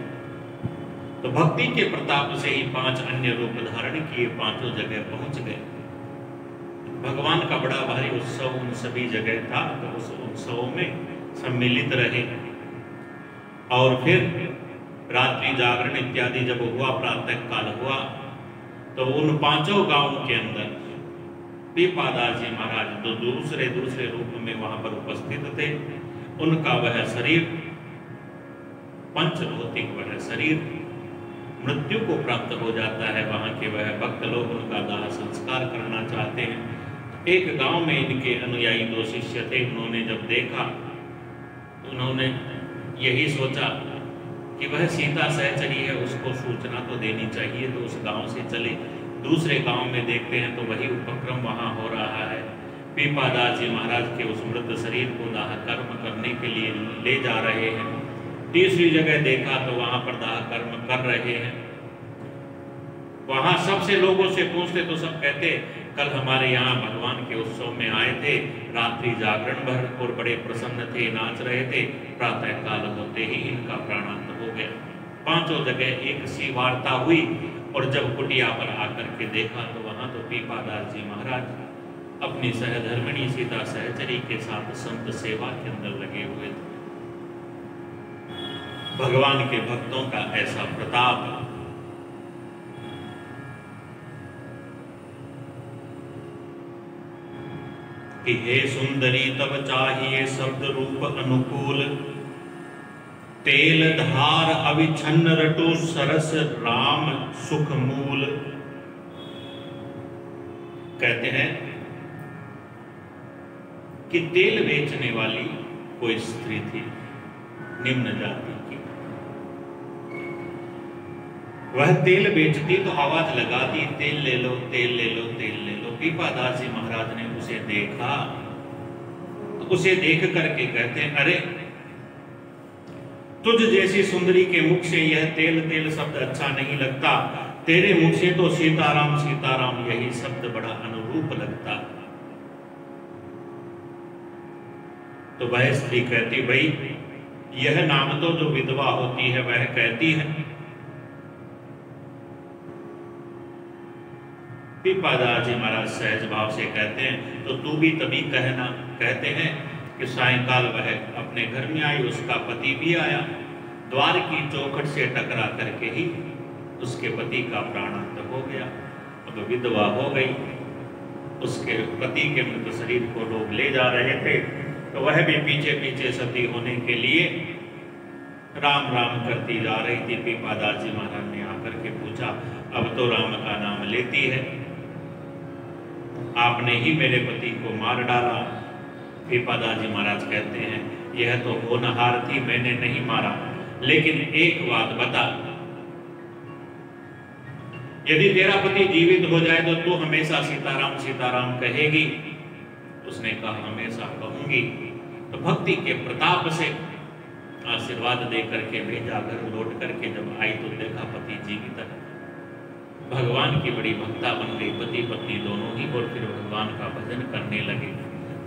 तो भक्ति के प्रताप से ही 5 अन्य रूप धारण किए, 5 जगह पहुंच गए। भगवान का बड़ा भारी उत्सव उन सभी जगह था, तो उस उत्सव में सम्मिलित रहे। और फिर रात्रि जागरण इत्यादि जब हुआ, प्रातः काल हुआ, तो उन 5 गांवों के अंदर पीपादास जी महाराज तो दूसरे रूप में वहां पर उपस्थित थे। उनका वह शरीर, पंचभौतिक वह शरीर मृत्यु को प्राप्त हो जाता है। वहां के वह भक्त लोग उनका दाह संस्कार करना चाहते हैं। एक गांव में इनके अनुयायी 2 शिष्य थे। उन्होंने जब देखा, उन्होंने यही सोचा कि वह सीता सहचरी है, उसको सूचना तो देनी चाहिए, तो उस गांव से चले। दूसरे गांव में देखते हैं तो वही उपक्रम वहां हो रहा है। पीपादास जी महाराज के उस मृत शरीर को दाह कर्म करने के लिए ले जा रहे हैं। तीसरी जगह देखा तो वहां पर दाह कर्म कर रहे हैं। वहां सबसे लोगों से पूछते तो सब कहते, कल हमारे यहाँ भगवान के उत्सव में आए थे, रात्रि जागरण भर और बड़े प्रसन्न थे, नाच रहे थे, प्रातः काल होते ही इनका प्राणांत हो गया। 5 जगह एक सी वार्ता हुई। और जब कुटिया पर आकर के देखा तो वहां तो पीपादास जी महाराज अपनी सहधर्मिणी सीता सहचरी के साथ संत सेवा के अंदर लगे हुए थे। भगवान के भक्तों का ऐसा प्रताप। कि हे सुंदरी तब चाहिए शब्द रूप अनुकूल, तेल धार अविछन्न रटो सरस राम सुख मूल। कहते हैं कि तेल बेचने वाली कोई स्त्री थी निम्न जाति की। वह तेल बेचती तो आवाज लगाती, तेल ले लो, तेल ले लो, तेल ले लो। पीपादास जी महाराज ने उसे देखा तो उसे देख करके कहते हैं, अरे तुझ जैसी सुंदरी के मुख से यह तेल तेल शब्द अच्छा नहीं लगता, तेरे मुख से तो सीताराम सीताराम यही शब्द बड़ा अनुरूप लगता। तो वह स्त्री कहती, भाई यह नाम तो जो विधवा होती है वह कहती है। पीपादास जी महाराज सहज भाव से कहते हैं, तो तू भी तभी कहना। कहते हैं कि सायंकाल वह अपने घर में आई, उसका पति भी आया। द्वार की चौखट से टकरा करके ही उसके पति का प्राणांत हो गया। अब विधवा हो गई, उसके पति के मृत शरीर को लोग ले जा रहे थे, तो वह भी पीछे पीछे सती होने के लिए राम राम करती जा रही थी। पीपादास जी महाराज ने आकर के पूछा, अब तो राम का नाम लेती है, आपने ही मेरे पति को मार डाला। पीपादास जी महाराज कहते हैं, यह तो होनहार थी, मैंने नहीं मारा, लेकिन एक बात बता, यदि तेरा पति जीवित हो जाए तो तू हमेशा सीताराम सीताराम कहेगी? उसने कहा, हमेशा कहूंगी। तो भक्ति के प्रताप से आशीर्वाद दे करके भेजा, घर लौट करके जब आई तो देखा पति जीवित है। भगवान की बड़ी भक्ता बन गई, पति पत्नी दोनों ही, और फिर भगवान का भजन करने लगे,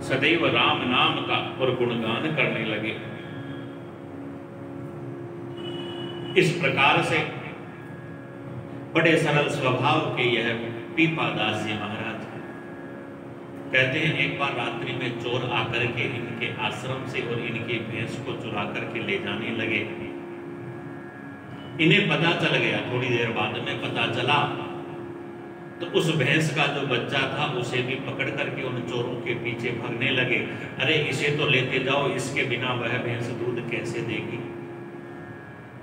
सदैव राम नाम का और गुणगान करने लगे। इस प्रकार से बड़े सरल स्वभाव के यह पीपादास जी महाराज कहते हैं, एक बार रात्रि में चोर आकर के इनके आश्रम से और इनकी भैंस को चुरा करके ले जाने लगे। इन्हें पता चल गया, थोड़ी देर बाद में पता चला, तो उस भैंस का जो बच्चा था उसे भी पकड़ करके उन चोरों के पीछे भागने लगे। अरे इसे तो लेते जाओ, इसके बिना वह भैंस दूध कैसे देगी।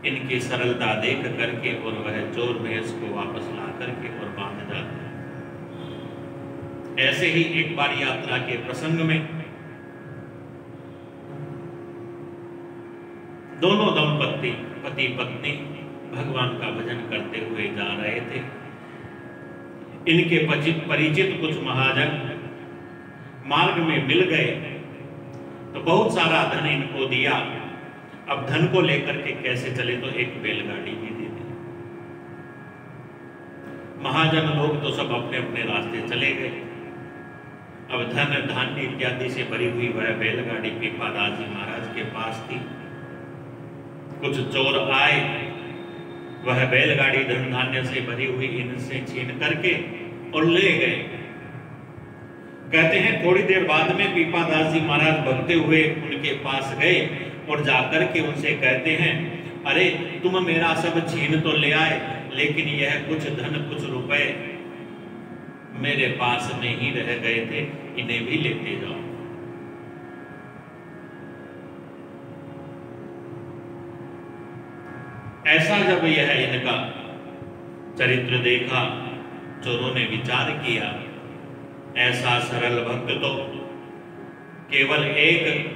इनकी सरलता देख करके और वह चोर भैंस को वापस ला करके और बांध जाते। ऐसे ही एक बार यात्रा के प्रसंग में दोनों दंपत्ति पति पत्नी भगवान का भजन करते हुए जा रहे थे। इनके परिचित कुछ महाजन मार्ग में मिल गए, तो बहुत सारा धन इनको दिया। अब धन को लेकर के कैसे चले, तो एक बैलगाड़ी भी दे दी। महाजन लोग तो सब अपने अपने रास्ते चले गए। अब धन धान्य इत्यादि से भरी हुई वह बैलगाड़ी पीपादास जी महाराज के पास थी। कुछ चोर आए, वह बैलगाड़ी धन धान्य से भरी हुई इनसे छीन करके और ले गए। कहते हैं थोड़ी देर बाद में पीपादास जी महाराज भगते हुए उनके पास गए और जाकर के उनसे कहते हैं, अरे तुम मेरा सब छीन तो ले आए, लेकिन यह कुछ धन कुछ रुपए मेरे पास में ही रह गए थे, इन्हें भी लेते जाओ। ऐसा जब यह इनका चरित्र देखा, चोरों ने विचार किया, ऐसा सरल भक्त तो केवल एक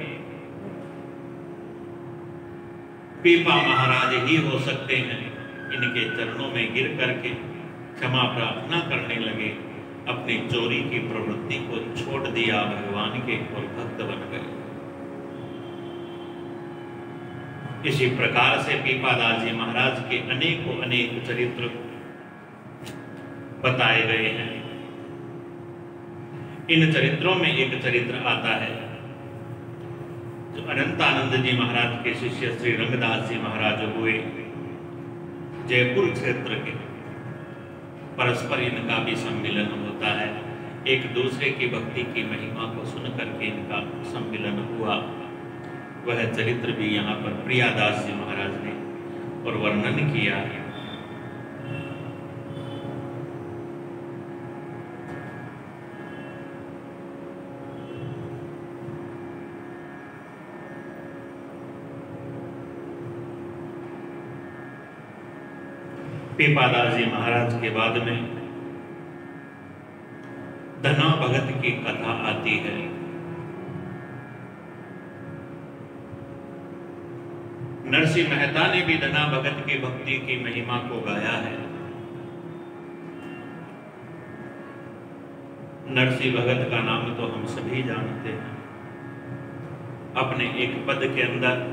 पीपा महाराज ही हो सकते हैं। इनके चरणों में गिर करके क्षमा प्रार्थना करने लगे, अपनी चोरी की प्रवृत्ति को छोड़ दिया भगवान के और भक्त बन गए। इसी प्रकार से पीपादास जी महाराज के अनेकों अनेक चरित्र बताए गए हैं। इन चरित्रों में एक चरित्र आता है जो अनंतानंद जी महाराज के शिष्य श्री रंगदास जी महाराज हुए, जयपुर क्षेत्र के। परस्पर इनका भी सम्मिलन होता है, एक दूसरे की भक्ति की महिमा को सुन करके इनका सम्मिलन हुआ। वह चरित्र भी यहाँ पर प्रियादास जी महाराज ने और वर्णन किया है। पीपादास जी महाराज के बाद में धना भगत की कथा आती है। नरसिंह मेहता ने भी धना भगत की भक्ति की महिमा को गाया है। नरसिंह भगत का नाम तो हम सभी जानते हैं। अपने एक पद के अंदर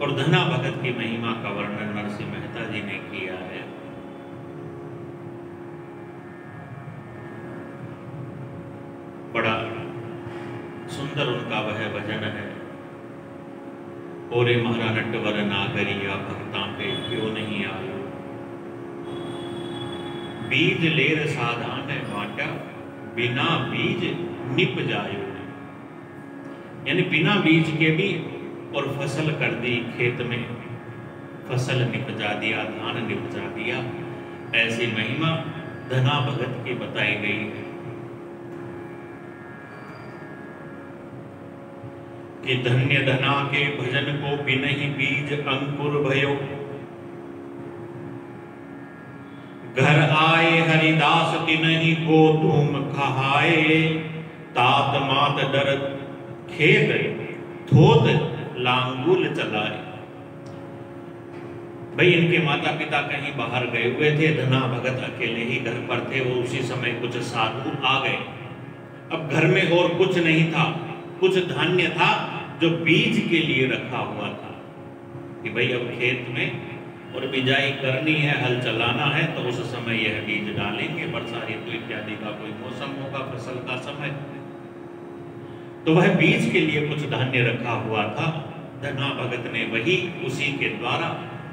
और धना भगत की महिमा का वर्णन नरसिंह मेहता जी ने किया है। बड़ा सुंदर उनका वह भजन है। ओरे महारा नटवर नागरिया भक्ता पे क्यों नहीं आयो, बीज लेर साधान बाटा बिना बीज निप जायो। यानी बिना बीज के भी और फसल कर दी खेत में, फसल निपजा दिया, धान निपजा दिया। ऐसी महिमा धना भगत की बताई गई है कि धन्य धना के भजन को बिनहि बीज अंकुर भयो। घर आए हरिदास तिनहि को धूम खहाए। तात मात डर खेत थोत लांगुल चलाए। भाई इनके माता पिता कहीं बाहर गए हुए थे, धना भगत अकेले ही घर पर थे। वो उसी समय कुछ साधु आ गए। अब घर में और कुछ नहीं था, कुछ धान्य था जो बीज के लिए रखा हुआ था कि भाई अब खेत में और बिजाई करनी है, हल चलाना है, तो उस समय यह बीज डालेंगे। वर्षा ऋतु इत्यादि का कोई मौसम होगा, फसल का समय, तो वह बीज के लिए कुछ धान्य रखा हुआ था। धना भगत ने वही उसी के द्वारा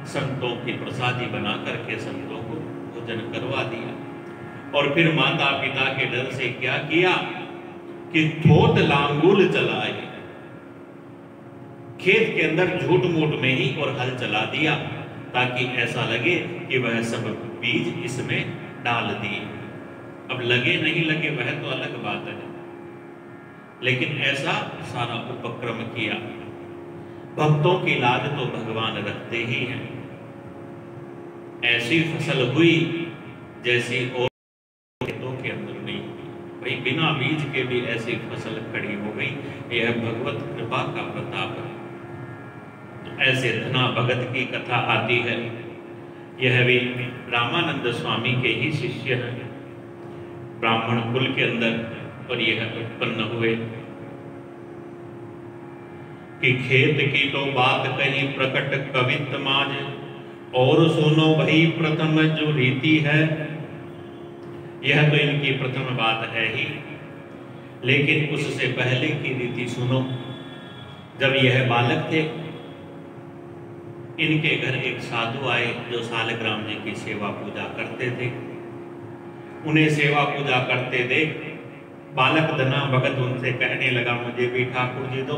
संतों की प्रसादी बना करके संतों को भोजन करवा दिया। और फिर माता पिता के डर से क्या किया कि थोत लांगुल चलाए। खेत के अंदर झूठ मूठ में ही और हल चला दिया, ताकि ऐसा लगे कि वह सब बीज इसमें डाल दिए। अब लगे नहीं लगे वह तो अलग बात है, लेकिन ऐसा सारा उपक्रम किया। भक्तों की लाज तो भगवान रखते ही हैं। ऐसी फसल हुई जैसी और खेतों के अंदर नहीं हुई। भाई बिना बीज के भी ऐसी फसल खड़ी हो गई। यह भगवत कृपा का प्रताप है। तो ऐसे धना भगत की कथा आती है। यह भी रामानंद स्वामी के ही शिष्य हैं, ब्राह्मण कुल के अंदर, और यह उत्पन्न हुए कि खेत की तो बात कहीं प्रकट कवित माज, और सुनो भाई प्रथम जो रीति है। यह तो इनकी प्रथम बात है ही, लेकिन उससे पहले की रीति सुनो। जब यह बालक थे, इनके घर एक साधु आए जो सालग्राम जी की सेवा पूजा करते थे। उन्हें सेवा पूजा करते देख बालक धना भगत उनसे कहने लगा, मुझे भी ठाकुर जी दो,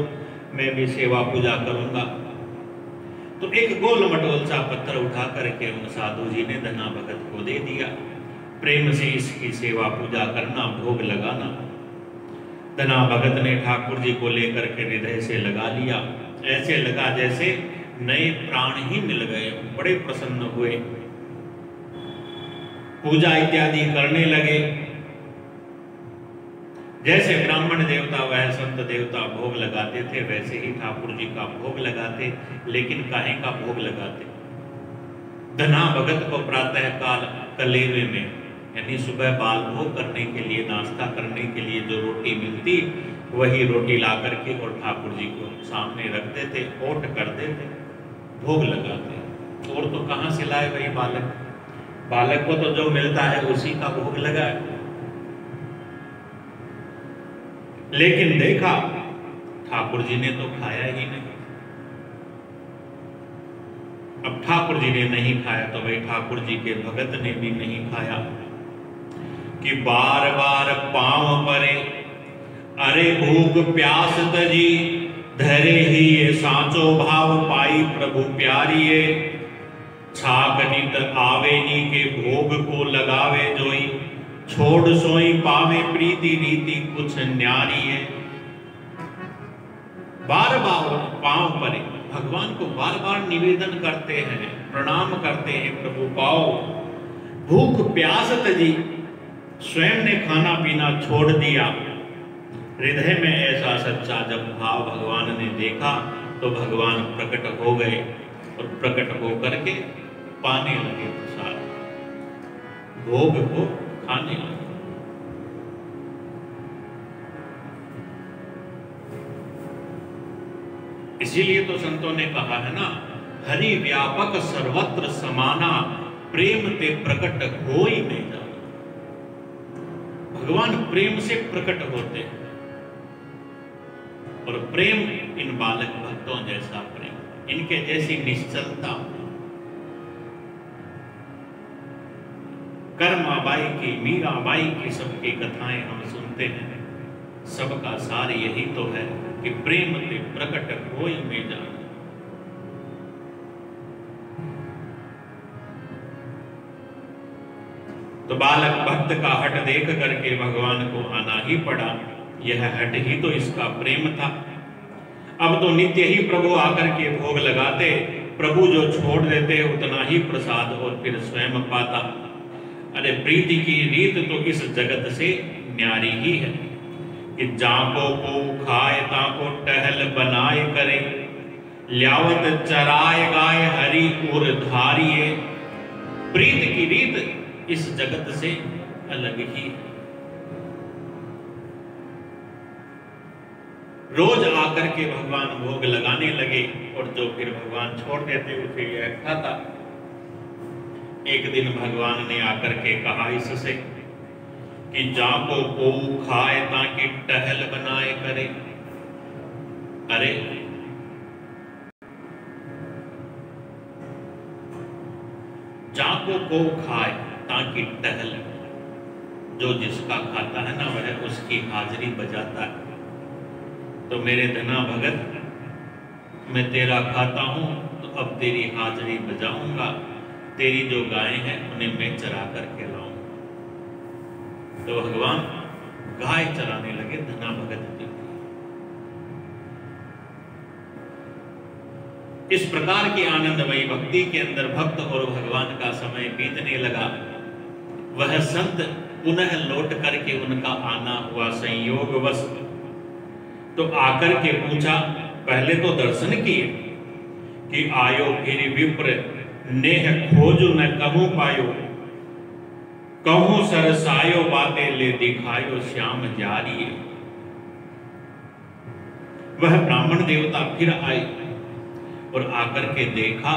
मैं भी सेवा पूजा करूंगा। तो एक गोल मटोल सा पत्थर उठा करके उन साधु जी ने धना भगत को दे दिया। प्रेम से इसकी सेवा पूजा करना, भोग लगाना। धना भगत ने ठाकुर जी को लेकर के हृदय से लगा लिया। ऐसे लगा जैसे नए प्राण ही मिल गए। बड़े प्रसन्न हुए, पूजा इत्यादि करने लगे। जैसे ब्राह्मण देवता वह संत देवता भोग लगाते थे, वैसे ही ठाकुर जी का भोग लगाते। लेकिन काहे का भोग लगाते? धना भगत को प्रातः काल कलेवे में, यानी सुबह बाल भोग करने के लिए, नाश्ता करने के लिए जो रोटी मिलती, वही रोटी ला करके और ठाकुर जी को सामने रखते थे, ओट कर देते, भोग लगाते। और तो कहाँ से लाए भाई बालक? बालक को तो जो मिलता है उसी का भोग लगाए। लेकिन देखा ठाकुर जी ने तो खाया ही नहीं। अब ठाकुर जी ने नहीं खाया तो भाई ठाकुर जी के भगत ने भी नहीं खाया। कि बार बार पांव परे, अरे भूख प्यास तजी, धरे ही ये सांचो भाव पाई प्रभु प्यारिये। छाक नित आवे नी के भोग को लगावे जोई, छोड़ सोई पावे प्रीति रीति कुछ न्यारी है। बार बार पांव परे, भगवान को बार बार निवेदन करते हैं, प्रणाम करते हैं, प्रभु पाओ। भूख प्यास तजी, स्वयं ने खाना पीना छोड़ दिया। हृदय में ऐसा सच्चा जब भाव भगवान ने देखा तो भगवान प्रकट हो गए और प्रकट होकर के पाने लगे प्रसाद, भोग को खाने लगे। इसीलिए तो संतों ने कहा है ना, हरि व्यापक सर्वत्र समाना, प्रेम ते प्रकट होई नहीं जाना। भगवान प्रेम से प्रकट होते हैं, और प्रेम इन बालक भक्तों जैसा प्रेम, इनके जैसी निश्चलता। कर्माबाई की, मीराबाई की सबकी कथाएं हम सुनते हैं। सबका सार यही तो है कि प्रेम ते प्रकट होई में जाना। तो बालक भक्त का हट देख करके भगवान को आना ही पड़ा। यह हट ही तो इसका प्रेम था। अब तो नित्य ही प्रभु आकर के भोग लगाते, प्रभु जो छोड़ देते उतना ही प्रसाद और फिर स्वयं पाता। अरे प्रीति की रीत तो इस जगत से न्यारी ही है कि जाको को खाए ताको टहल बनाए करे, ल्यावत चराए गाय हरि उर धारिये। प्रीत की रीत इस जगत से अलग ही है। रोज आकर के भगवान भोग लगाने लगे और जो फिर भगवान छोड़ देते उसे यह खाता। एक दिन भगवान ने आकर के कहा इससे कि जाको को खाए ताकि टहल बनाए करे। अरे जाको को खाए ताकि टहल, जो जिसका खाता है ना वह उसकी हाजिरी बजाता है। तो मेरे धना भगत, मैं तेरा खाता हूं तो अब तेरी हाजिरी बजाऊंगा। तेरी जो गायें हैं उन्हें मैं चरा करके लाऊंगा। तो भगवान गाय चराने लगे धना भगत जी। इस प्रकार की आनंदमयी भक्ति के अंदर भक्त और भगवान का समय बीतने लगा। वह संत पुनः लौट करके उनका आना हुआ संयोगवश। तो आकर के पूछा, पहले तो दर्शन किए कि आयो फिर विप्र नेह खोजु न कहूं पायो, कहूं सरसायो बातें ले दिखायो श्याम जारी। वह ब्राह्मण देवता फिर आए और आकर के देखा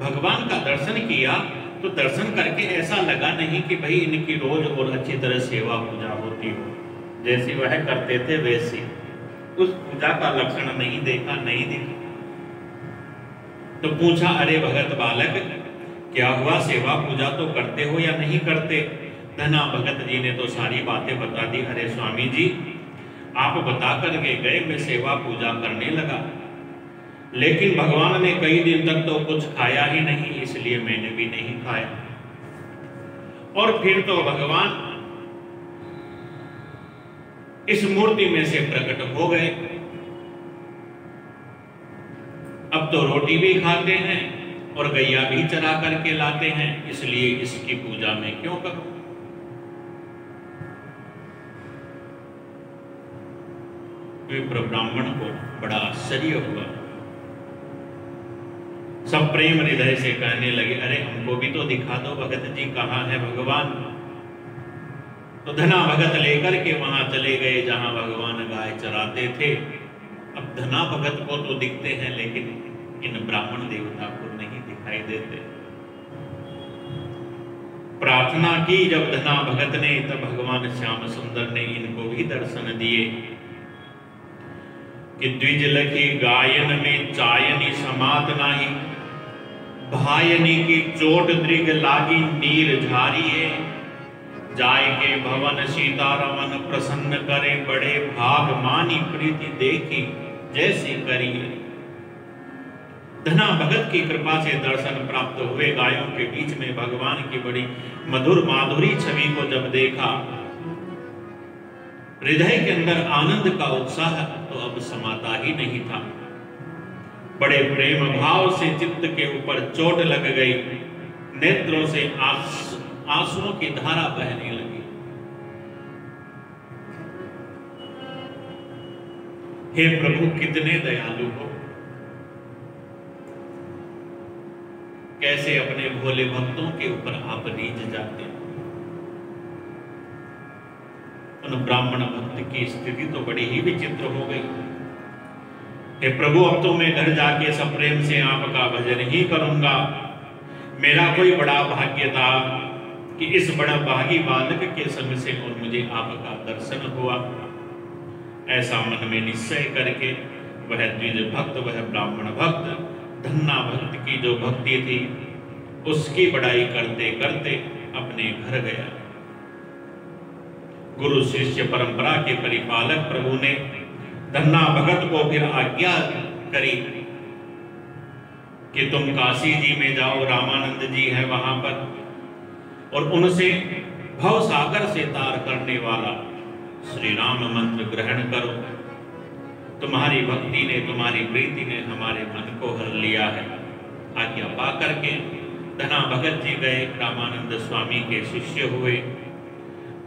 भगवान का दर्शन किया। तो दर्शन करके ऐसा लगा नहीं कि भाई इनकी रोज और अच्छी तरह सेवा पूजा होती हो, जैसी वह करते थे वैसी। उस पूजा का लक्षण नहीं देखा, नहीं दिखा। तो पूछा, अरे भगत बालक क्या हुआ, सेवा पूजा तो करते हो या नहीं करते? धना भगत जी ने तो सारी बातें बता दी। अरे स्वामी जी, आप बता करके गए, मैं सेवा पूजा करने लगा, लेकिन भगवान ने कई दिन तक तो कुछ खाया ही नहीं, इसलिए मैंने भी नहीं खाया। और फिर तो भगवान इस मूर्ति में से प्रकट हो गए। अब तो रोटी भी खाते हैं और गैया भी चरा करके लाते हैं, इसलिए इसकी पूजा मैं क्यों करूं? विप्र ब्राह्मण को बड़ा आश्चर्य हुआ। सब प्रेम हृदय से कहने लगे, अरे हमको भी तो दिखा दो भगत जी, कहाँ है भगवान? तो धना भगत लेकर के वहां चले गए जहां भगवान गाय चराते थे। अब धना भगत को तो दिखते हैं, लेकिन इन ब्राह्मण देवता को नहीं दिखाई देते। प्रार्थना की जब धना भगत ने, तब भगवान श्याम सुंदर ने इनको भी दर्शन दिए कि द्विज लखी गायन में चायनी समात नाही, भायनी की चोट दृग लागी नीर झारिये, जाय के भवन सीतारमन प्रसन्न करे, बड़े भाग मानी प्रीति देखी जैसी करिए। धना भगत की कृपा से दर्शन प्राप्त हुए। गायों के बीच में भगवान की बड़ी मधुर माधुरी छवि को जब देखा, हृदय के अंदर आनंद का उत्साह तो अब समाता ही नहीं था। बड़े प्रेम भाव से चित्त के ऊपर चोट लग गई, नेत्रों से आंसुओं की धारा बहने लगी। हे प्रभु, कितने दयालु हो, कैसे अपने भोले भक्तों के ऊपर आप रीझ जाते हैं। उन ब्राह्मण भक्त की स्थिति तो बड़ी ही विचित्र हो गई। हे प्रभु, अब तो मैं घर जाके सब प्रेम से आपका भजन ही करूंगा। मेरा कोई बड़ा भाग्य था कि इस बड़ा भागी बालक के संग से और मुझे आपका दर्शन हुआ। ऐसा मन में निश्चय करके वह द्विज भक्त, वह ब्राह्मण भक्त धन्ना भक्त की जो भक्ति थी उसकी बड़ाई करते करते अपने घर गया। गुरु शिष्य परंपरा के परिपालक प्रभु ने धन्ना भगत को फिर आज्ञा करी कि तुम काशी जी में जाओ, रामानंद जी है वहां पर, और उनसे भव सागर से तार करने वाला श्री राम मंत्र ग्रहण करो। तुम्हारी भक्ति ने, तुम्हारी प्रीति ने हमारे मन को हर लिया है। आज्ञा पा करके धना भगत जी गए, रामानंद स्वामी के शिष्य हुए,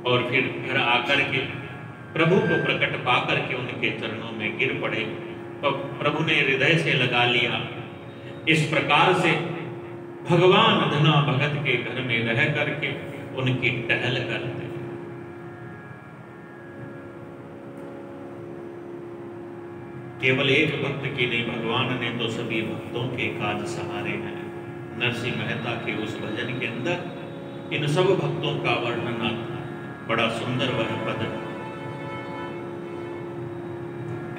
और फिर घर आकर के प्रभु को प्रकट पा करके उनके चरणों में गिर पड़े। तो प्रभु ने हृदय से लगा लिया। इस प्रकार से भगवान धना भगत के घर में रह करके उनकी टहल करते। केवल एक भक्त की नहीं, भगवान ने तो सभी भक्तों के काज सहारे हैं। नरसिंह मेहता के उस भजन के अंदर इन सब भक्तों का वर्णन आता है। बड़ा सुंदर वह पद,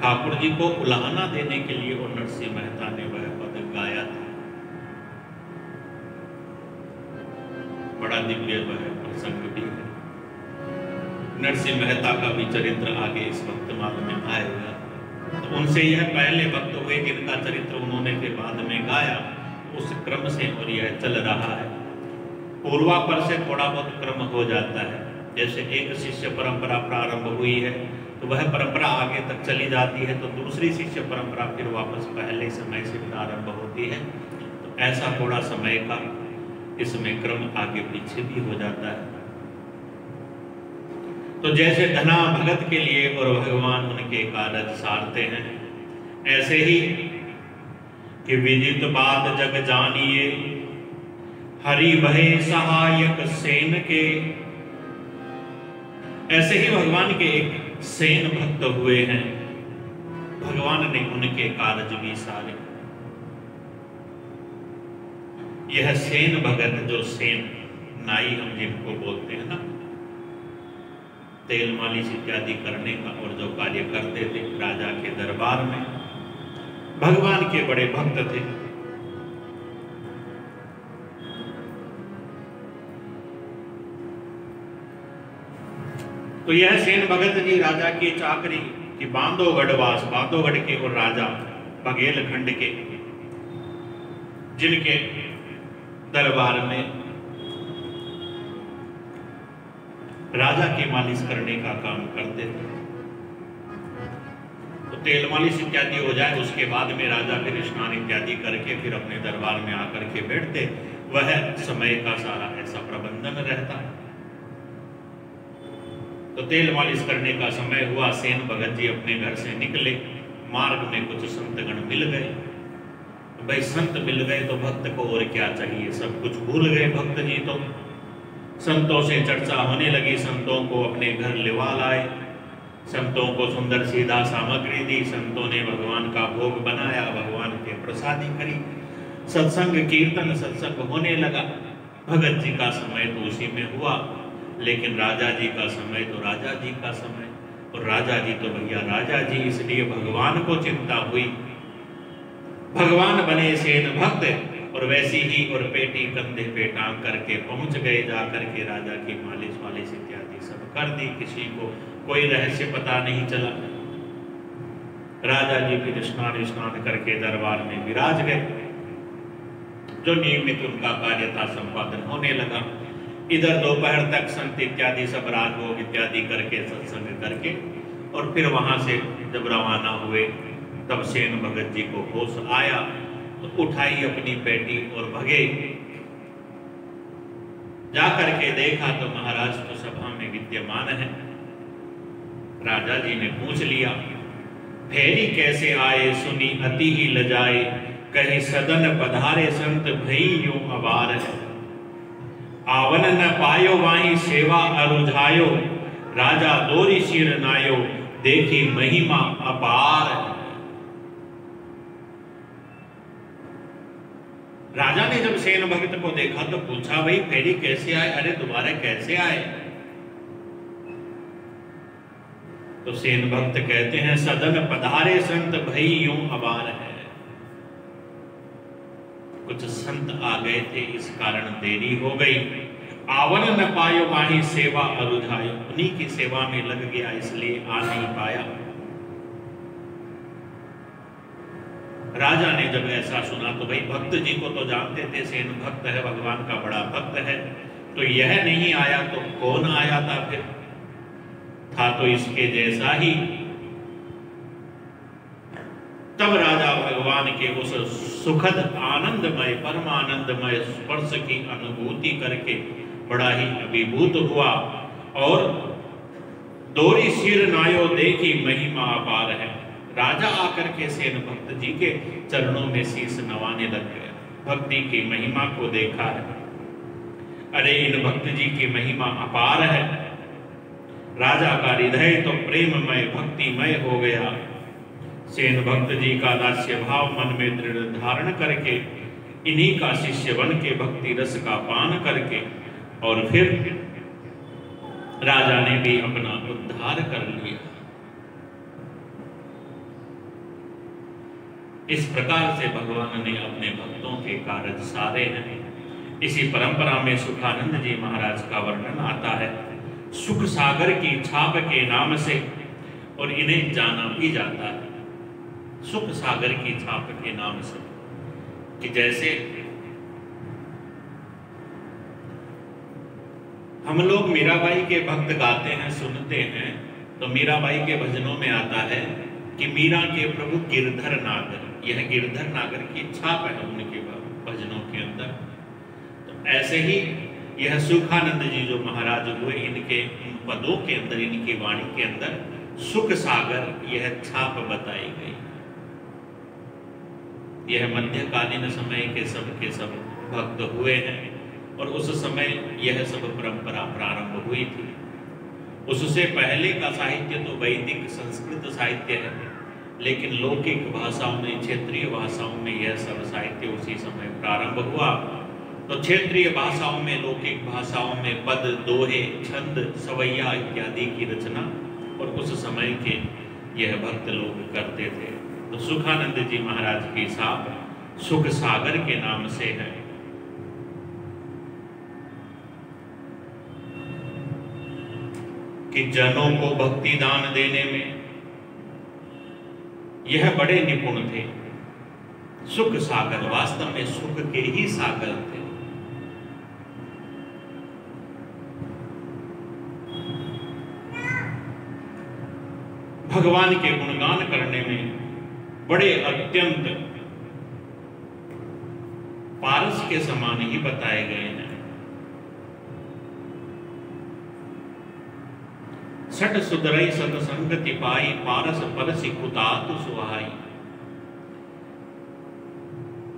ठाकुर जी को उलाहना देने के लिए और नरसिंह मेहता ने वह पद गाया था। बड़ा दिव्य वह प्रसंग भी है। नरसिंह मेहता का भी चरित्र आगे इस वक्तमाल में आएगा। तो उनसे यह पहले भक्त हुए जिनका चरित्र उन्होंने फिर बाद में गाया, उस क्रम से और यह चल रहा है। पूर्वापर से थोड़ा बहुत क्रम हो जाता है। जैसे एक शिष्य परंपरा प्रारंभ हुई है तो वह परंपरा आगे तक चली जाती है, तो दूसरी शिष्य परंपरा फिर वापस पहले समय से प्रारंभ होती है। तो ऐसा थोड़ा समय का इसमें क्रम आगे पीछे भी हो जाता है। तो जैसे धना भगत के लिए और भगवान उनके कारज सारते हैं, ऐसे ही कि विदित बात जग जानिए, हरि भय सहायक सेन के। ऐसे ही भगवान के एक सेन भक्त हुए हैं, भगवान ने उनके कारज भी सारे। यह सेन भगत, जो सेन नाई हम जिनको बोलते हैं ना, तेल मालिश इत्यादि करने का और जो कार्य करते थे राजा के दरबार में, भगवान के बड़े भक्त थे। तो यह सेन भगत जी राजा की चाकरी की बांधोगढ़वास, बांधोगढ़ के और राजा बघेलखंड के, जिनके दरबार में राजा की मालिश करने का काम करते थे। तो तेल मालिश इत्यादि हो जाए उसके बाद में राजा फिर स्नान इत्यादि करके फिर अपने दरबार में आकर के बैठते। वह समय का सारा ऐसा प्रबंधन रहता। तो तेल मालिश करने का समय हुआ, सेन भगत जी अपने घर से निकले। मार्ग में कुछ संतगण मिल गए। भाई संत मिल गए तो भक्त को और क्या चाहिए, सब कुछ भूल गए भक्त जी। तो संतों से चर्चा होने लगी, संतों को अपने घर लिवा लाए, संतों को सुंदर सीधा सामग्री दी, संतों ने भगवान का भोग बनाया, भगवान के प्रसादी करी, सत्संग कीर्तन सत्संग होने लगा। भगत जी का समय तो उसी में हुआ, लेकिन राजा जी का समय तो राजा जी का समय, और राजा जी तो भैया राजा जी, इसलिए भगवान को चिंता हुई। भगवान बने सेन भक्त, और वैसी ही और पेटी कंधे पे टांग करके पहुंच गए। जाकर के राजा की मालिश वालिश इत्यादि सब कर दी, किसी को कोई रहस्य पता नहीं चला। राजा जी फिर स्नान करके दरबार में विराज गए। जो नियमित उनका कार्य था संपादन होने लगा। इधर दोपहर तक संत इत्यादि सब राजभोग इत्यादि करके सत्संग करके, और फिर वहां से जब रवाना हुए तब सेन भगत जी को होश आया, तो उठाई अपनी पेटी और भगे। जाकर के देखा तो महाराज तो सभा में विद्यमान है। राजा जी ने पूछ लिया, फेरी कैसे आए, सुनी अति ही लजाए, कहे सदन पधारे संत भई यूं अबार है। आवन न पायो वाही सेवा अरुझायो, राजा दोरी सिर नायो, देखी महिमा अपार है। राजा ने जब सेन भक्त को देखा तो पूछा, भाई फेरी कैसे आए, अरे दोबारा कैसे आए? तो सेन भक्त कहते हैं, सदन पधारे संत भई यूं अबार है। कुछ संत आ गए थे, इस कारण देरी हो गई। आवन न पायो माही सेवा अरुझायो, उन्हीं की सेवा में लग गया इसलिए आ नहीं पाया। राजा ने जब ऐसा सुना तो भाई भक्त जी को तो जानते थे, सेन भक्त है, भगवान का बड़ा भक्त है, तो यह नहीं आया तो कौन आया था फिर? था तो इसके जैसा ही। तब राजा भगवान के उस सुखद आनंदमय परमानंदमय स्पर्श की अनुभूति करके बड़ा ही अभिभूत हुआ और दोरी सिर नायो देखी महिमा अपार है। राजा आकर के सेन भक्त जी के चरणों में शीश नवाने लग गया, भक्ति की महिमा को देखा है। अरे इन भक्त जी की महिमा अपार है। राजा का हृदय तो प्रेममय भक्तिमय हो गया। सेन भक्त जी का दास्य भाव मन में दृढ़ धारण करके इन्हीं का शिष्य बन के भक्ति रस का पान करके और फिर राजा ने भी अपना उद्धार कर लिया। इस प्रकार से भगवान ने अपने भक्तों के कार्य सारे हैं। इसी परंपरा में सुखानंद जी महाराज का वर्णन आता है सुख सागर की छाप के नाम से, और इन्हें जाना भी जाता है सुख सागर की छाप के नाम से। कि जैसे हम लोग मीराबाई के भक्त गाते हैं, सुनते हैं, तो मीराबाई के भजनों में आता है कि मीरा के प्रभु गिरधर नागर, यह गिरधर नागर की छाप है उनके भजनों के अंदर। तो ऐसे ही यह सुखानंद जी जो महाराज हुए, इनके पदों के अंदर, इनकी वाणी के अंदर सुख सागर यह छाप बताई गई। यह मध्यकालीन समय के सब भक्त हुए हैं और उस समय यह सब परंपरा प्रारंभ हुई थी। उससे पहले का साहित्य तो वैदिक संस्कृत साहित्य है, लेकिन लौकिक भाषाओं में, क्षेत्रीय भाषाओं में यह सब साहित्य उसी समय प्रारंभ हुआ। तो क्षेत्रीय भाषाओं में, लौकिक भाषाओं में पद, दोहे, छंद, सवैया इत्यादि की रचना और उस समय के यह भक्त लोग करते थे। तो सुखानंद जी महाराज की छाप सुख सागर के नाम से है। कि जनों को भक्ति दान देने में यह बड़े निपुण थे। सुख सागर वास्तव में सुख के ही सागर थे। भगवान के गुणगान करने में बड़े अत्यंत पारस के समान ही बताए गए हैं। सठ सुधरई सतसंगति पाई, पारस परसि कुतातु सुहाई।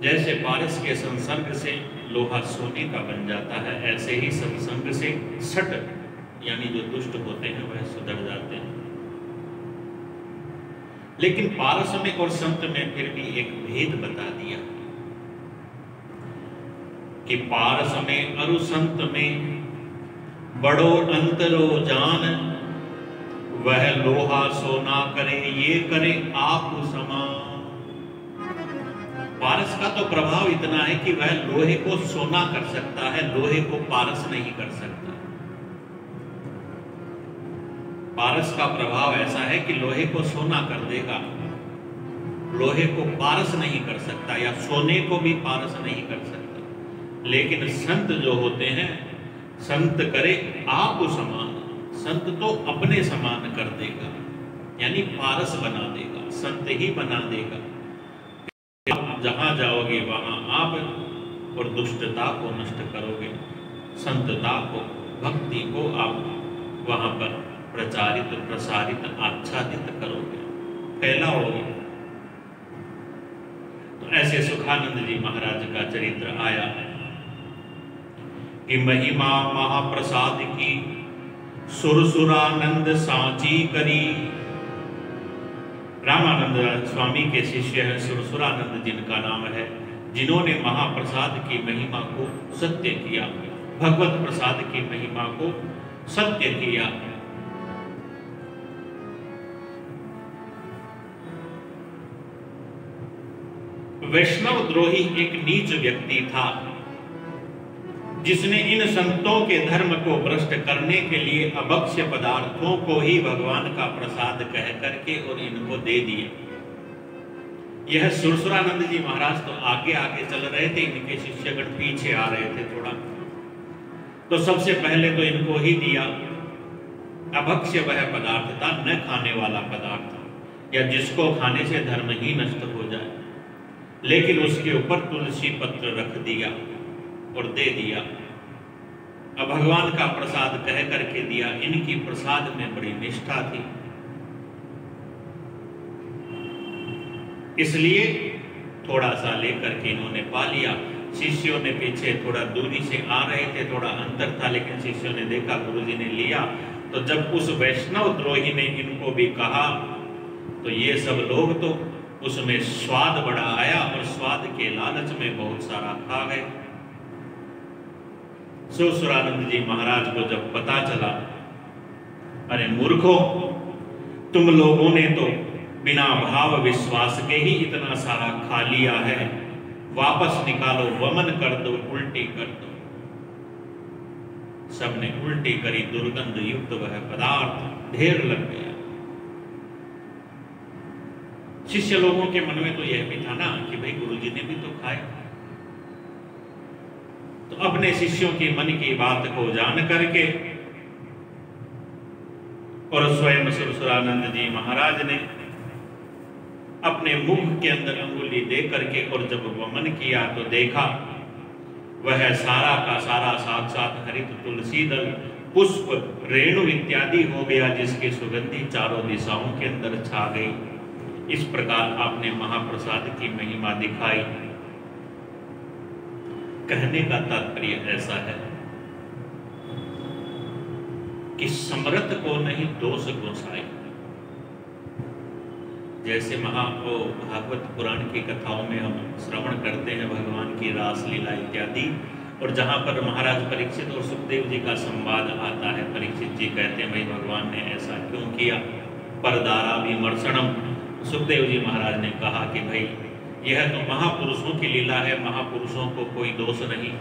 जैसे पारस के संसर्ग से लोहा सोने का बन जाता है, ऐसे ही सत्संग से सठ यानी जो दुष्ट होते हैं वह सुधर जाते हैं। लेकिन पारस में और संत में फिर भी एक भेद बता दिया कि पारस में अरु संत में बड़ो अंतरो जान, वह लोहा सोना करे ये करे आप समान। पारस का तो प्रभाव इतना है कि वह लोहे को सोना कर सकता है, लोहे को पारस नहीं कर सकता। पारस का प्रभाव ऐसा है कि लोहे को सोना कर देगा, लोहे को पारस नहीं कर सकता, या सोने को भी पारस नहीं कर सकता। लेकिन संत जो होते हैं, संत करे आप समान, संत तो अपने समान कर देगा, यानी पारस बना देगा, संत ही बना देगा। आप जहां जाओगे वहां आप और दुष्टता को नष्ट करोगे, संतता को, भक्ति को आप वहां पर प्रचारित, प्रसारित, आच्छादित करोगे, फैलाओगे। तो ऐसे सुखानंद जी महाराज का चरित्र आया कि महिमा महाप्रसाद की सुरसुरानंद सांची करी। रामानंद स्वामी के शिष्य हैं सुरसुरानंद जिनका नाम है, जिन्होंने महाप्रसाद की महिमा को सत्य किया, भगवत प्रसाद की महिमा को सत्य किया। वैष्णव द्रोही एक नीच व्यक्ति था, जिसने इन संतों के धर्म को भ्रष्ट करने के लिए अभक्ष्य पदार्थों को ही भगवान का प्रसाद कह करके और इनको दे दिया। यह सुरसुरानंद जी महाराज तो आगे आगे चल रहे थे, इनके शिष्यगण पीछे आ रहे थे थोड़ा। तो सबसे पहले तो इनको ही दिया। अभक्ष्य वह पदार्थ था, न खाने वाला पदार्थ, या जिसको खाने से धर्म ही नष्ट हो जाए, लेकिन उसके ऊपर तुलसी पत्र रख दिया और दे दिया। अब भगवान का प्रसाद कह करके दिया। इनकी प्रसाद में बड़ी निष्ठा थी, इसलिए थोड़ा सा लेकर के इन्होंने पा लिया। शिष्यों ने पीछे थोड़ा दूरी से आ रहे थे, थोड़ा अंतर था, लेकिन शिष्यों ने देखा गुरुजी ने लिया। तो जब उस वैष्णव द्रोही ने इनको भी कहा तो ये सब लोग तो उसमें स्वाद बड़ा आया और स्वाद के लालच में बहुत सारा खा गए। सुरसुरानंद जी महाराज को जब पता चला, अरे मूर्खों, तुम लोगों ने तो बिना भाव विश्वास के ही इतना सारा खा लिया है, वापस निकालो, वमन कर दो, उल्टी कर दो। सबने उल्टी करी, दुर्गंध युक्त वह पदार्थ ढेर लग गया। शिष्य लोगों के मन में तो यह भी था ना कि भाई गुरुजी ने भी तो खाया। तो अपने शिष्यों की मन की बात को जान करके और स्वयं सुरसुरानंद जी महाराज ने अपने मुख के अंदर अंगुली दे करके और जब वमन किया तो देखा वह सारा का सारा साक्षात हरित तुलसी दल, पुष्प, रेणु इत्यादि हो गया, जिसकी सुगंधी चारों दिशाओं के अंदर छा गई। इस प्रकार आपने महाप्रसाद की महिमा दिखाई। कहने का तात्पर्य ऐसा है कि समर्थ को नहीं दोष गोसाई। जैसे भागवत पुराण की कथाओं में हम श्रवण करते हैं भगवान की रासलीला इत्यादि, और जहाँ पर महाराज परीक्षित और सुखदेव जी का संवाद आता है। परीक्षित जी कहते हैं भाई भगवान ने ऐसा क्यों किया, परदारा विमर्शनम। सुखदेव जी महाराज ने कहा कि भाई यह तो महापुरुषों की लीला है, महापुरुषों को कोई दोष नहीं।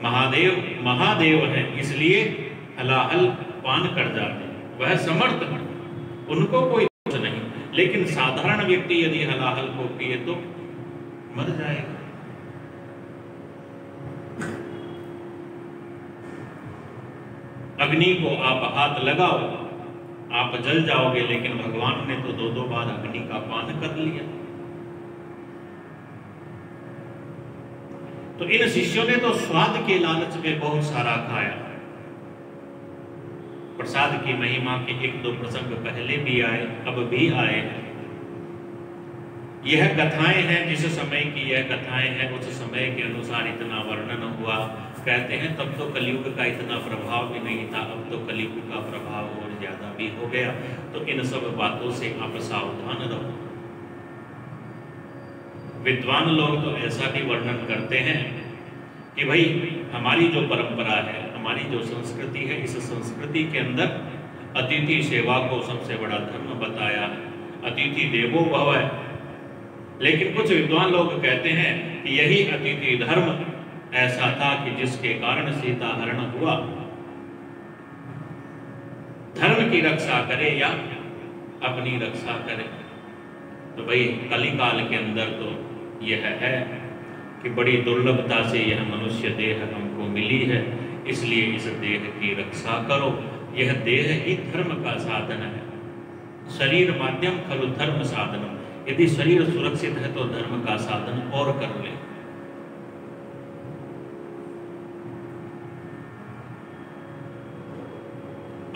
महादेव महादेव है, इसलिए हलाहल पान कर जाते, वह समर्थ, उनको कोई दोष नहीं। लेकिन साधारण व्यक्ति यदि हलाहल को पिए तो मर जाएगा। अग्नि को आप हाथ लगाओ, आप जल जाओगे, लेकिन भगवान ने तो दो दो बार अग्नि का पान कर लिया। तो इन शिष्यों ने तो स्वाद के लालच में बहुत सारा खाया। प्रसाद की महिमा के एक दो प्रसंग पहले भी आए, अब भी आए हैं। यह कथाएं हैं, जिस समय की यह कथाएं हैं उस समय के अनुसार इतना वर्णन हुआ। कहते हैं तब तो कलयुग का इतना प्रभाव भी नहीं था, अब तो कलयुग का प्रभाव और ज्यादा भी हो गया। तो इन सब बातों से आप सावधान रहो। विद्वान लोग तो ऐसा भी वर्णन करते हैं कि भाई हमारी जो परंपरा है, हमारी जो संस्कृति है, इस संस्कृति के अंदर अतिथि सेवा को सबसे बड़ा धर्म बताया है। अतिथि देवो भव है। लेकिन कुछ विद्वान लोग कहते हैं कि यही अतिथि धर्म ऐसा था कि जिसके कारण सीता हरण हुआ। धर्म की रक्षा करे या अपनी रक्षा करे। तो भाई कलिकाल के अंदर तो यह है कि बड़ी दुर्लभता से यह मनुष्य देह हमको मिली है, इसलिए इस देह की रक्षा करो। यह देह ही धर्म का साधन है। शरीर माध्यम खलु धर्म साधन। यदि शरीर सुरक्षित है तो धर्म का साधन और कर ले।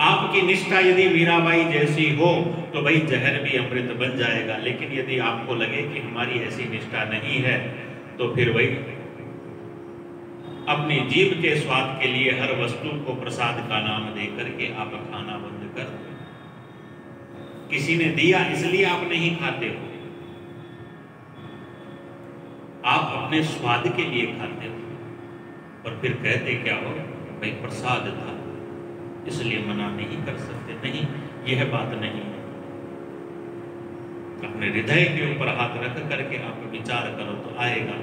आपकी निष्ठा यदि मीराबाई जैसी हो तो भाई जहर भी अमृत बन जाएगा। लेकिन यदि आपको लगे कि हमारी ऐसी निष्ठा नहीं है तो फिर वही अपनी जीभ के स्वाद के लिए हर वस्तु को प्रसाद का नाम दे करके आप खाना बंद कर दो। किसी ने दिया इसलिए आप नहीं खाते हो, आप अपने स्वाद के लिए खाते हो। और फिर कहते क्या हो, भाई प्रसाद था इसलिए मना नहीं कर सकते। नहीं, यह बात नहीं है। अपने हृदय के ऊपर हाथ रख करके आप विचार करो तो आएगा।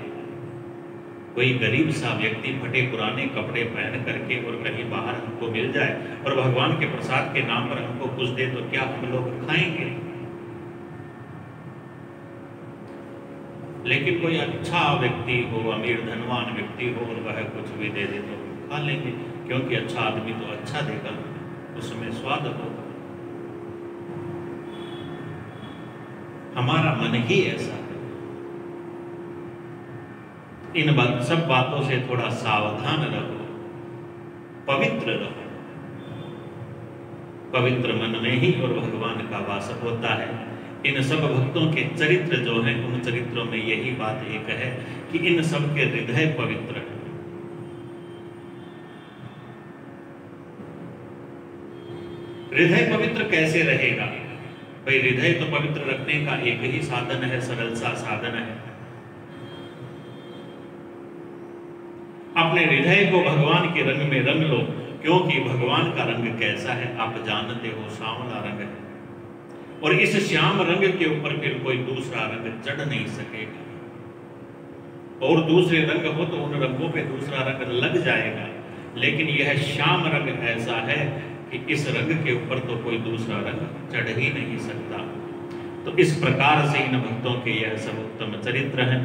कोई गरीब सा व्यक्ति फटे पुराने कपड़े पहन करके और कहीं बाहर हमको मिल जाए और भगवान के प्रसाद के नाम पर हमको कुछ दे तो क्या हम लोग खाएंगे? लेकिन कोई अच्छा व्यक्ति हो, अमीर धनवान व्यक्ति हो और वह कुछ भी दे दे तो खा लेंगे, क्योंकि अच्छा आदमी तो अच्छा देगा, उसमें स्वाद हो। हमारा मन ही ऐसा है। इन सब बातों से थोड़ा सावधान रहो, पवित्र रहो। पवित्र मन में ही और भगवान का वास होता है। इन सब भक्तों के चरित्र जो हैं, उन चरित्रों में यही बात एक है कि इन सब के हृदय पवित्र है। हृदय पवित्र कैसे रहेगा भाई? हृदय तो पवित्र रखने का एक ही साधन है, सरल सा साधन है। अपने हृदय को भगवान के रंग में रंग लो, क्योंकि भगवान का रंग कैसा है आप जानते हो, सांवला रंग है। और इस श्याम रंग के ऊपर फिर कोई दूसरा रंग चढ़ नहीं सकेगा, और दूसरे रंग हो तो उन रंगों पे दूसरा रंग लग जाएगा, लेकिन यह श्याम रंग ऐसा है कि इस रंग के ऊपर तो कोई दूसरा रंग चढ़ ही नहीं सकता। तो इस प्रकार से इन भक्तों के यह सब उत्तम चरित्र हैं।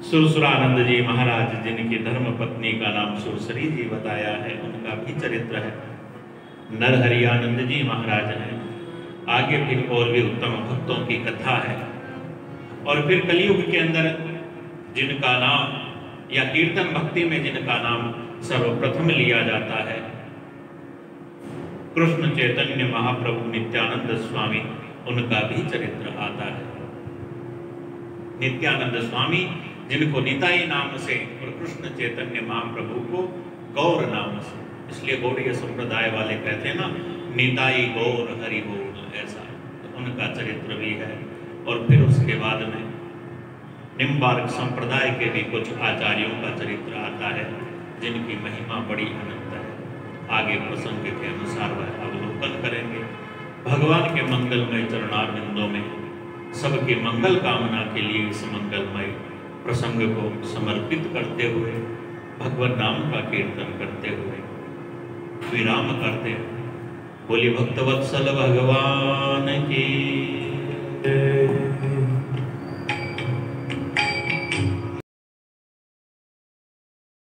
सुरसुरानंद जी महाराज, जिनकी धर्म पत्नी का नाम सुरसरी जी बताया है, उनका भी चरित्र है। नरहरियानंद जी महाराज हैं। आगे फिर और भी उत्तम भक्तों की कथा है। और फिर कलयुग के अंदर जिनका नाम, या कीर्तन भक्ति में जिनका नाम सर्वप्रथम लिया जाता है, कृष्ण चैतन्य महाप्रभु नित्यानंद स्वामी, उनका भी चरित्र आता है। नित्यानंद स्वामी जिनको निताई नाम से और कृष्ण चैतन्य महाप्रभु को गौर नाम से, इसलिए गौड़ीय संप्रदाय वाले कहते हैं ना, निताई गौर हरि बोल, ऐसा, तो उनका चरित्र भी है। और फिर उसके बाद में निम्बार्क संप्रदाय के भी कुछ आचार्यों का चरित्र आता है, जिनकी महिमा बड़ी अनंत है। आगे प्रसंग के अनुसार वह अवलोकन करेंगे। भगवान के मंगलमय चरणारविंदों में सबके मंगल कामना के लिए इस मंगलमय प्रसंग को समर्पित करते हुए, भगवत नाम का कीर्तन करते हुए विराम करते हैं। बोलिए भक्तवत्सल भगवान की।